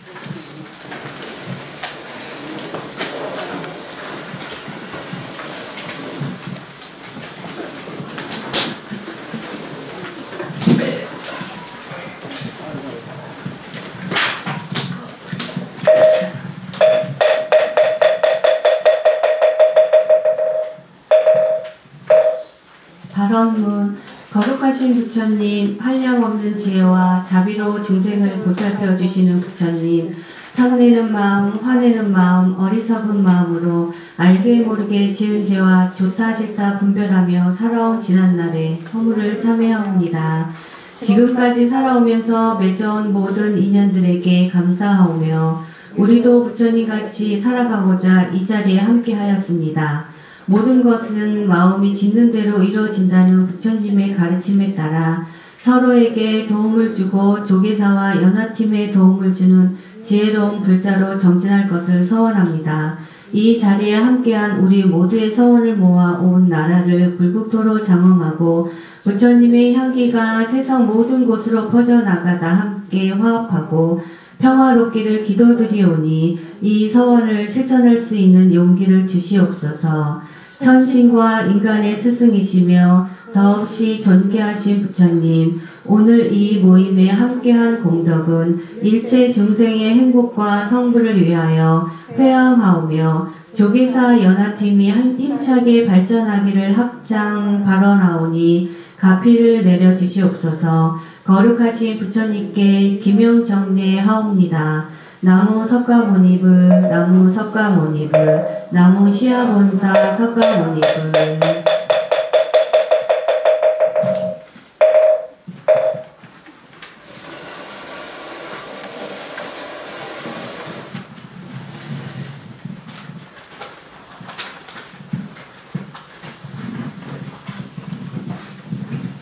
발언문. 거룩하신 부처님, 한량없는 지혜와 자비로 중생을 보살펴 주시는 부처님, 탐내는 마음, 화내는 마음, 어리석은 마음으로 알게 모르게 지은 죄와 좋다 싫다 분별하며 살아온 지난날에 허물을 참회하옵니다. 지금까지 살아오면서 맺어온 모든 인연들에게 감사하오며 우리도 부처님같이 살아가고자 이 자리에 함께하였습니다. 모든 것은 마음이 짓는 대로 이루어진다는 부처님의 가르침에 따라 서로에게 도움을 주고 조계사와 연합팀에 도움을 주는 지혜로운 불자로 정진할 것을 서원합니다. 이 자리에 함께한 우리 모두의 서원을 모아 온 나라를 불국토로 장엄하고 부처님의 향기가 세상 모든 곳으로 퍼져나가다 함께 화합하고 평화롭기를 기도드리오니 이 서원을 실천할 수 있는 용기를 주시옵소서. 천신과 인간의 스승이시며 더없이 존귀하신 부처님, 오늘 이 모임에 함께한 공덕은 일체 중생의 행복과 성불을 위하여 회항하오며 조계사 연합팀이 힘차게 발전하기를 합장 발언하오니 가피를 내려주시옵소서. 거룩하신 부처님께 김용정례하옵니다. 나무 석가모니불, 나무 석가모니불, 나무 시아본사 석가모니불.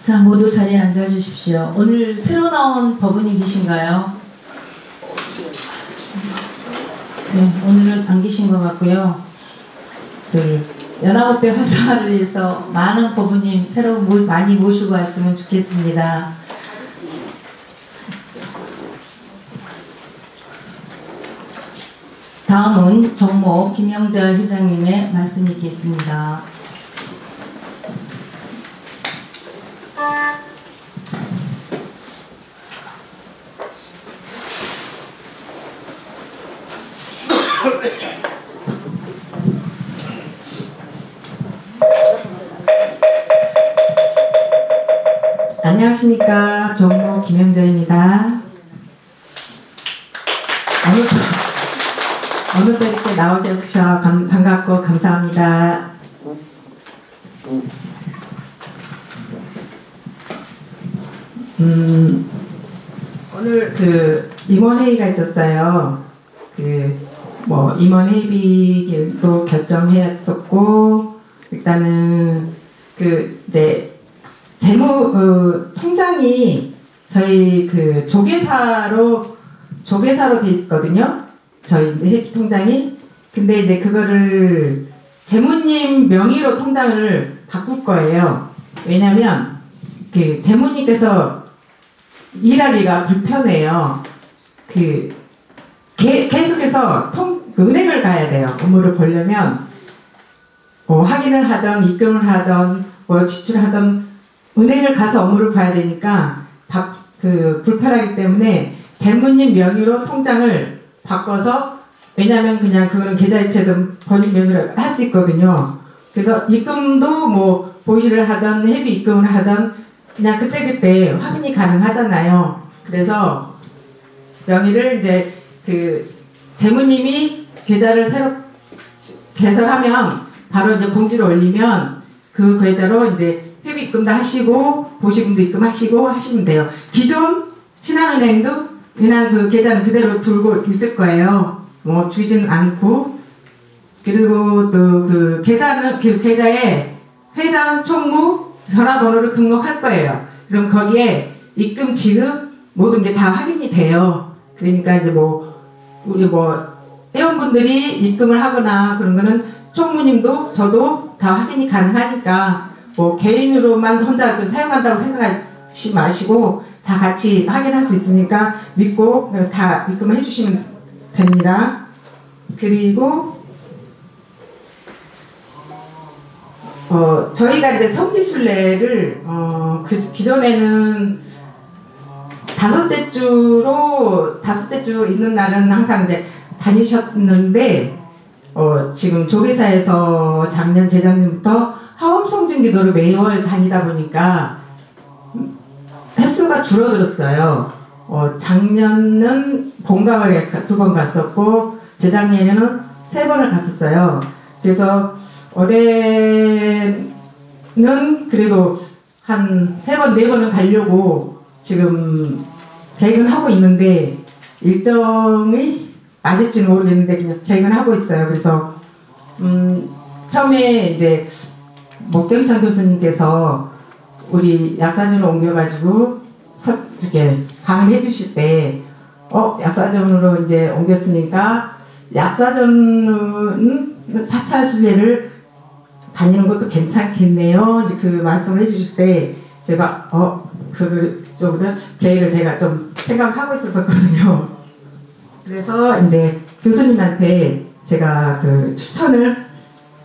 자, 모두 자리에 앉아주십시오. 오늘 새로 나온 법원이 계신가요? 네, 오늘은 안 계신 것 같고요. 연합업회 활성화를 위해서 많은 법원님 새로 많이 모시고 왔으면 좋겠습니다. 다음은 정모 김영절 회장님의 말씀이 있겠습니다. 안녕하십니까. 정모 김영자입니다. 오늘 또 이렇게 나오셔서 반갑고 감사합니다. 오늘 임원회의가 있었어요. 임원회비도 결정했었고, 일단은 이제 통장이 저희 조계사로 조계사로 돼 있거든요. 저희 이제 회비 통장이. 근데 이제 그거를 재무님 명의로 통장을 바꿀 거예요. 왜냐면 그 재무님께서 일하기가 불편해요. 계속해서 그 은행을 가야 돼요. 업무를 보려면 확인을 하던 입금을 하던 지출하던 은행을 가서 업무를 봐야 되니까 불편하기 때문에 재무님 명의로 통장을 바꿔서, 왜냐하면 그냥 그거는 계좌이체든 본인 명의로 할 수 있거든요. 그래서 입금도 뭐 보이시를 하던 회비 입금을 하던 그냥 그때그때 확인이 가능하잖아요. 그래서 명의를 이제 재무님이 계좌를 새로 개설하면 바로 이제 공지를 올리면 그 계좌로 이제 회비 입금도 하시고 보시금도 입금하시고 하시면 돼요. 기존 신한은행도 그냥 그 계좌는 그대로 두고 있을 거예요. 뭐 주지는 않고. 그리고 또 그 계좌에 회장, 총무, 전화번호를 등록할 거예요. 그럼 거기에 입금, 지급 모든 게 다 확인이 돼요. 그러니까 이제 우리 회원분들이 입금을 하거나 그런 거는 총무님도 저도 다 확인이 가능하니까 개인으로만 혼자 사용한다고 생각하지 마시고 다 같이 확인할 수 있으니까 믿고 다 입금을 해주시면 됩니다. 그리고 저희가 이제 성지순례를 기존에는 다섯째 주 있는 날은 항상 이제 다니셨는데 지금 조계사에서 작년 재작년부터 하엄성중기도를 매월 다니다 보니까 횟수가 줄어들었어요. 작년은 봄가을에 2번 갔었고 재작년에는 3번을 갔었어요. 그래서 올해는 그래도 한 3번, 4번은 가려고 지금 계획은 하고 있는데 일정이 아직지는 모르겠는데 그냥 계획은 하고 있어요. 그래서 처음에 이제 목경찬 교수님께서 우리 약사전을 옮겨가지고 이렇게 강의를 해주실 때 약사전으로 이제 옮겼으니까 약사전은 4차 순례를 다니는 것도 괜찮겠네요. 이제 그 말씀을 해주실 때 제가 그쪽으로 계획을 제가 좀 생각하고 있었거든요. 그래서 이제 교수님한테 제가 그 추천을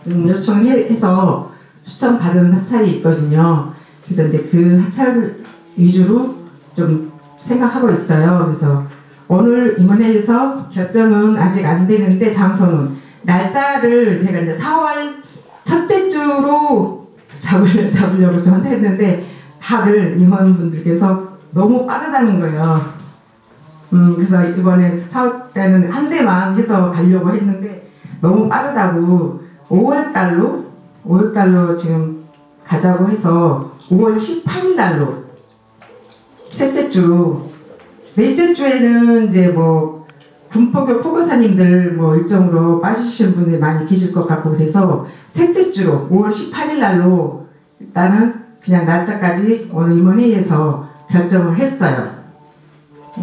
요청을 해서 추천받은 사찰이 있거든요. 그래서 이제 그 사찰 위주로 좀 생각하고 있어요. 그래서 오늘 임원회에서 결정은 아직 안 되는데 장소는 날짜를 제가 이제 4월 첫째 주로 잡으려고 저한테 했는데 다들 임원분들께서 너무 빠르다는 거예요. 그래서 이번에 사업 때는 한 대만 해서 가려고 했는데 너무 빠르다고 5월달로 지금 가자고 해서 5월 18일 날로 셋째 주, 넷째 주에는 이제 군포교 포교사님들 일정으로 빠지시는 분들이 많이 계실 것 같고 그래서 셋째 주로 5월 18일 날로 일단은 그냥 날짜까지 오늘 임원회의에서 결정을 했어요.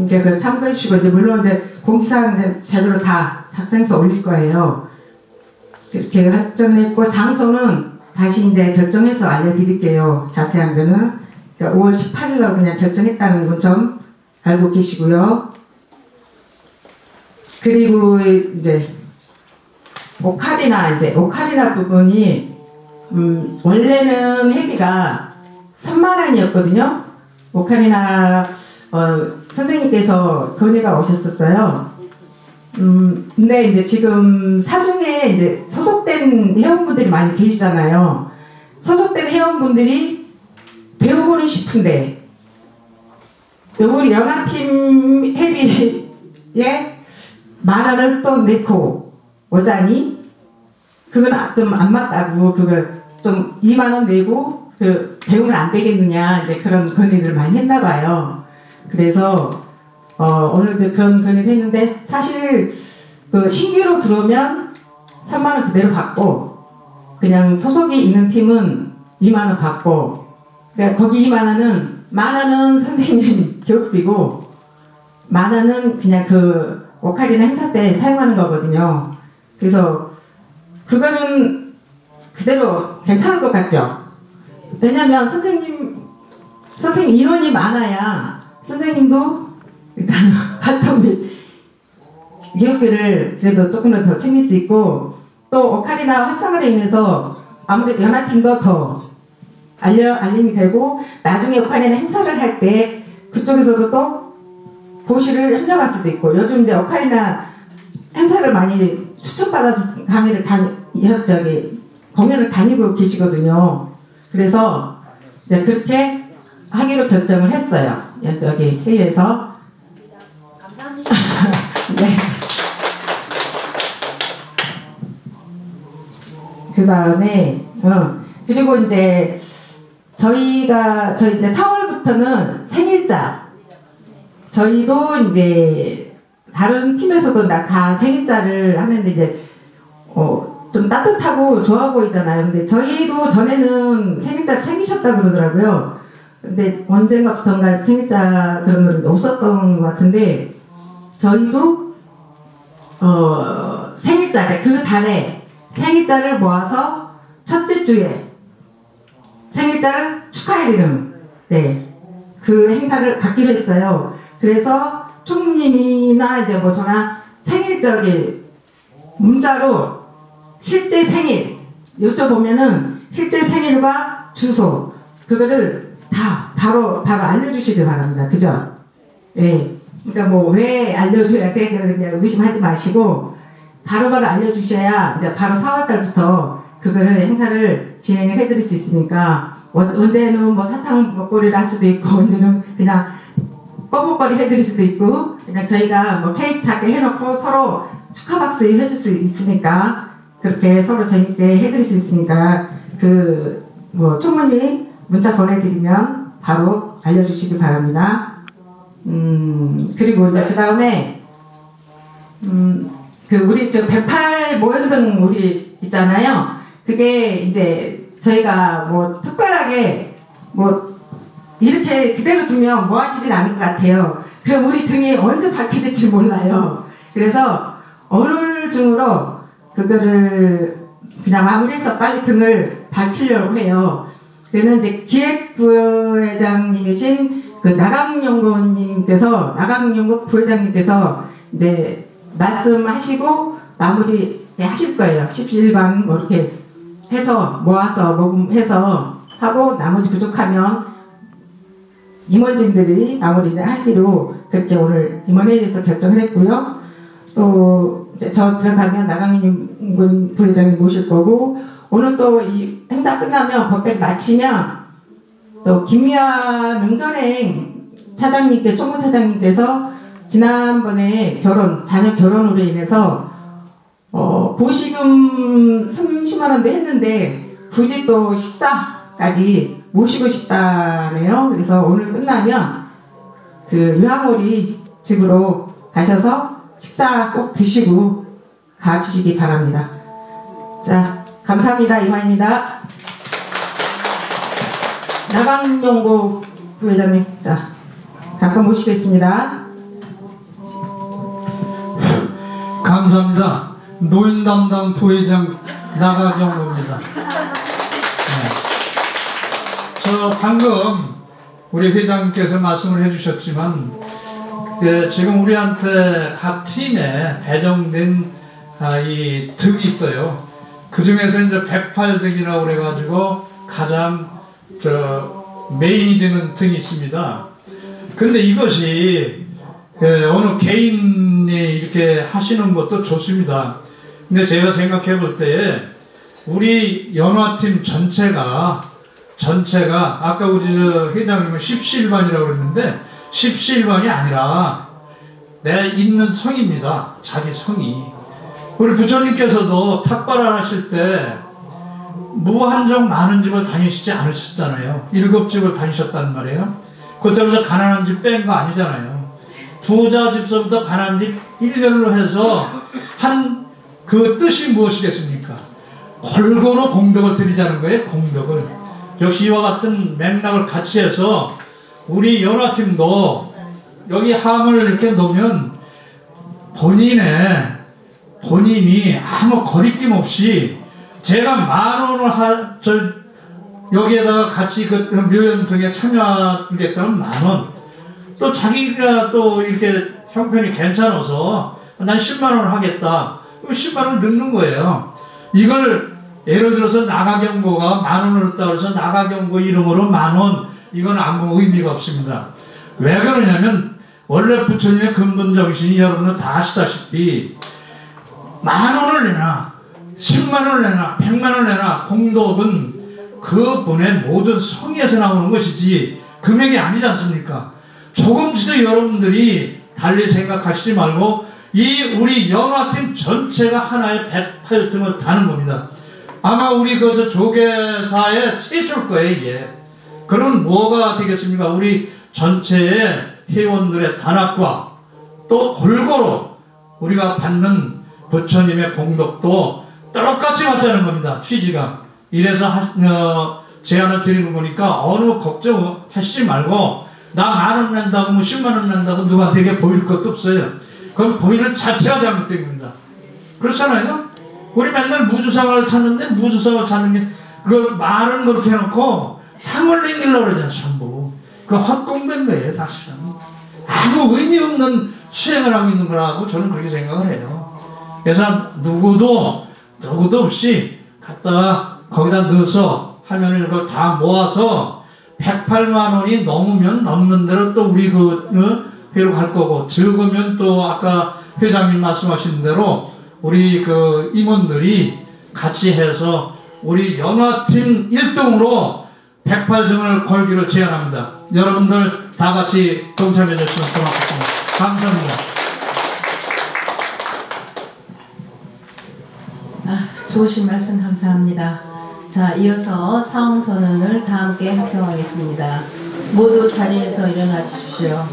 이제 그걸 참고해 주시고 이제 물론 이제 공지사항 이제 제대로 다 작성해서 올릴 거예요. 이렇게 결정했고 장소는 다시 이제 결정해서 알려드릴게요. 자세한 거는 그러니까 5월 18일 날 그냥 결정했다는 건 좀 알고 계시고요. 그리고 이제 오카리나 부분이 원래는 회비가 3만 원이었거든요. 오카리나 선생님께서 건의가 오셨었어요. 근데 이제 지금 사중에 이제 소속된 회원분들이 많이 계시잖아요. 소속된 회원분들이 배우고는 싶은데 우리 연합팀 회비에 10,000원을 또 넣고 오자니 그건 좀 안 맞다고 그걸 좀 2만원 내고 배우면 안 되겠느냐 이제 그런 건의를 많이 했나 봐요. 그래서 오늘도 그런 건의를 했는데 사실 신규로 들어오면 3만원 그대로 받고 그냥 소속이 있는 팀은 2만원 받고 그러니까 거기 2만원은 10,000원은 선생님 교육비고 만원은 그냥 그 오카리나 행사 때 사용하는 거거든요. 그래서 그거는 그대로 괜찮을 것 같죠? 왜냐면 선생님 인원이 많아야 선생님도 일단 활동비 기업비를 그래도 조금은 더 챙길 수 있고, 또 오카리나 활성화로 인해서 아무래도 연합팀도 더 알림이 되고, 나중에 오카리나 행사를 할 때 그쪽에서도 또 고시를 협력할 수도 있고, 요즘 이제 오카리나 행사를 많이 추천받아서 공연을 다니고 계시거든요. 그래서 이제 그렇게 하기로 결정을 했어요. 저기 회의에서. 감사합니다. 네. 그 다음에 그리고 이제 저희 이제 4월부터는 생일자, 저희도 이제 다른 팀에서도 다 생일자를 하는데 이제 좀 따뜻하고 좋아 보이잖아요. 근데 저희도 전에는 생일자 챙기셨다 그러더라고요. 근데 언젠가부터인가 생일자 그런 건 없었던 것 같은데, 저희도 생일자, 그 달에 생일자를 모아서 첫째 주에 생일자를 축하해드리는 그 행사를 갖기로 했어요. 그래서 총무님이나 이제 뭐 저나 생일 문자로 실제 생일 여쭤보면은 실제 생일과 주소 그거를 다 바로 알려주시길 바랍니다. 그죠? 네. 그러니까 뭐 왜 알려줘야 돼? 그냥 의심하지 마시고 바로바로 알려주셔야 이제 바로 4월달부터 그거를 행사를 진행을 해드릴 수 있으니까, 언제는 뭐 사탕 먹거리를 할 수도 있고, 언제는 그냥 껌먹거리 해드릴 수도 있고, 그냥 저희가 뭐 케이크 작게 해놓고 서로 축하 박수 해줄 수 있으니까, 그렇게 서로 재밌게 해드릴 수 있으니까, 뭐 총무님이 문자 보내드리면 바로 알려주시기 바랍니다. 그리고 이제 그 다음에 우리 108 모현등 우리 있잖아요. 그게 이제 저희가 뭐 특별하게 뭐 이렇게 그대로 두면 모아지진 않을 것 같아요. 그럼 우리 등이 언제 밝혀질지 몰라요. 그래서 오늘 중으로 그거를 그냥 마무리해서 빨리 등을 밝히려고 해요. 그는 이제 기획부회장님이신 나강연구 부회장님께서 이제 말씀하시고 마무리 하실 거예요. 17반 뭐 이렇게 해서 모아서 녹음해서 하고, 나머지 부족하면 임원진들이 마무리를 하기로 그렇게 오늘 임원회의에서 결정을 했고요. 또 저 들어가면 나강연 부회장님 모실 거고, 오늘 또 이 행사 끝나면 법백 마치면 또 김미아 능선행 차장님께, 총무 차장님께서 지난번에 자녀 결혼으로 인해서 보시금 30만 원도 했는데 굳이 또 식사까지 모시고 싶다네요. 그래서 오늘 끝나면 유아몰이 집으로 가셔서 식사 꼭 드시고 가주시기 바랍니다. 자, 감사합니다. 이만입니다. 나강연구 부회장님, 자, 잠깐 모시겠습니다. 감사합니다. 노인 담당 부회장 나강연구입니다. 저 방금 우리 회장님께서 말씀을 해주셨지만, 지금 우리한테 각 팀에 배정된 이 득이 있어요. 그 중에서 이제 108득이라고 그래가지고 가장 메인이 되는 등이 있습니다. 근데 이것이 어느 개인이 이렇게 하시는 것도 좋습니다. 근데 제가 생각해 볼 때에 우리 연화팀 전체가 아까 우리 회장님은 17반이라고 그랬는데 17반이 아니라 내 있는 성입니다. 자기 성이. 우리 부처님께서도 탁발을 하실 때 무한정 많은 집을 다니시지 않으셨잖아요. 7집을 다니셨단 말이에요. 그때부터 가난한 집 뺀 거 아니잖아요. 부자 집서부터 가난한 집 일렬로 해서 한 그 뜻이 무엇이겠습니까? 골고루 공덕을 드리자는 거예요. 공덕을. 역시 이와 같은 맥락을 같이 해서 우리 연화팀도 여기 함을 이렇게 놓으면 본인이 아무 거리낌 없이 제가 10,000원을 여기에다가 같이 그 묘연등에 참여하겠다면 10,000원, 또 자기가 또 이렇게 형편이 괜찮아서 난 10만원을 하겠다, 그럼 10만원 넣는 거예요. 이걸 예를 들어서 나가경고가 10,000원을 했다고 해서 나가경고 이름으로 10,000원, 이건 아무 의미가 없습니다. 왜 그러냐면 원래 부처님의 근본 정신이 여러분은 다 아시다시피 10,000원을 내나 10만원을 내나 100만원을 내나 공덕은 그분의 모든 성의에서 나오는 것이지 금액이 아니지 않습니까? 조금씩도 여러분들이 달리 생각하시지 말고 이 우리 연화팀 전체가 하나의 108등을 다는 겁니다. 아마 우리 그 조계사의 최초일 거예요, 이게. 그럼 뭐가 되겠습니까? 우리 전체의 회원들의 단합과 또 골고루 우리가 받는 부처님의 공덕도 똑같이 받자는 겁니다. 취지가. 이래서 제안을 드리는 거니까 어느 걱정하시지 말고 나 10,000원 낸다고 뭐 10만원 낸다고 누구한테 보일 것도 없어요. 그럼 보이는 자체가 잘못된 겁니다. 그렇잖아요? 우리 맨날 무주상을 찾는데 무주상을 찾는 게 그 말은 그렇게 해놓고 상을 내밀려고 그러잖아요. 전부 그 헛공된 거예요. 사실은 아무 의미 없는 수행을 하고 있는 거라고 저는 그렇게 생각을 해요. 그래서 누구도 없이 갖다가 거기다 넣어서 하면은 이걸 다 모아서 108만원이 넘으면 넘는 대로 또 우리 회로 갈 거고, 적으면 또 아까 회장님 말씀하신 대로 우리 그 임원들이 같이 해서 우리 연화팀 1등으로 108등을 걸기로 제안합니다. 여러분들 다 같이 동참해 주시면 고맙겠습니다. 감사합니다. 좋으신 말씀 감사합니다. 자, 이어서 사홍선언을 다 함께 합성하겠습니다. 모두 자리에서 일어나 주십시오.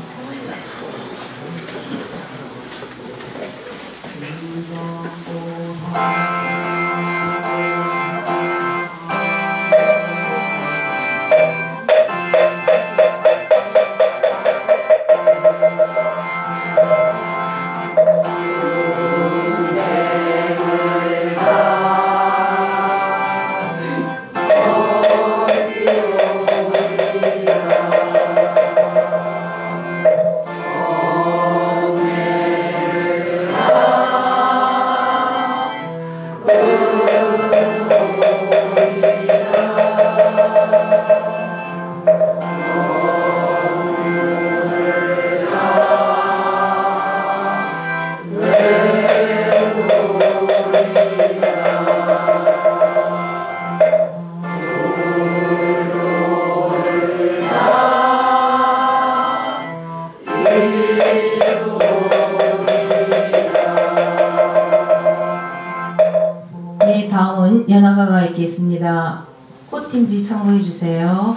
네, 다음은 연화가가 있겠습니다. 꽃팅지 청구해 주세요.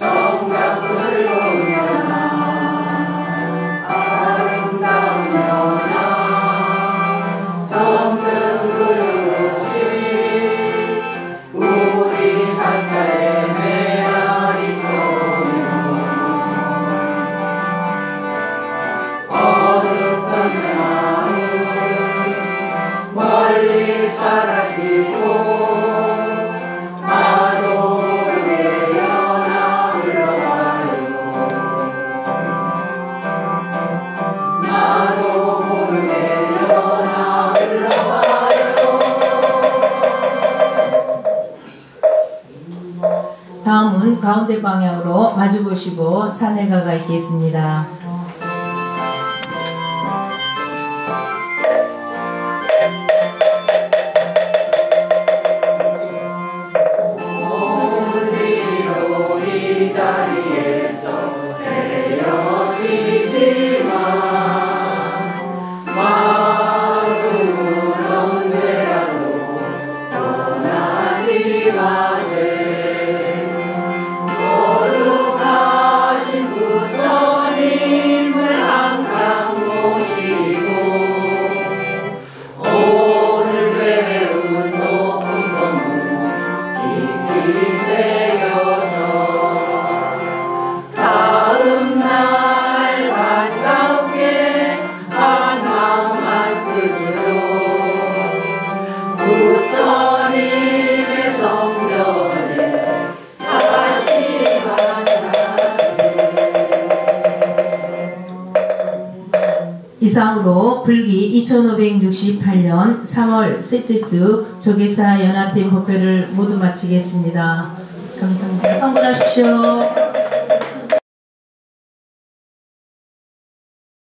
정답을 들어오냐 다음은 가운데 방향으로 마주보시고 사내가가 있겠습니다. 이상으로 불기 2568년 3월 셋째 주 조계사 연합팀 법회를 모두 마치겠습니다. 감사합니다. 성불하십시오.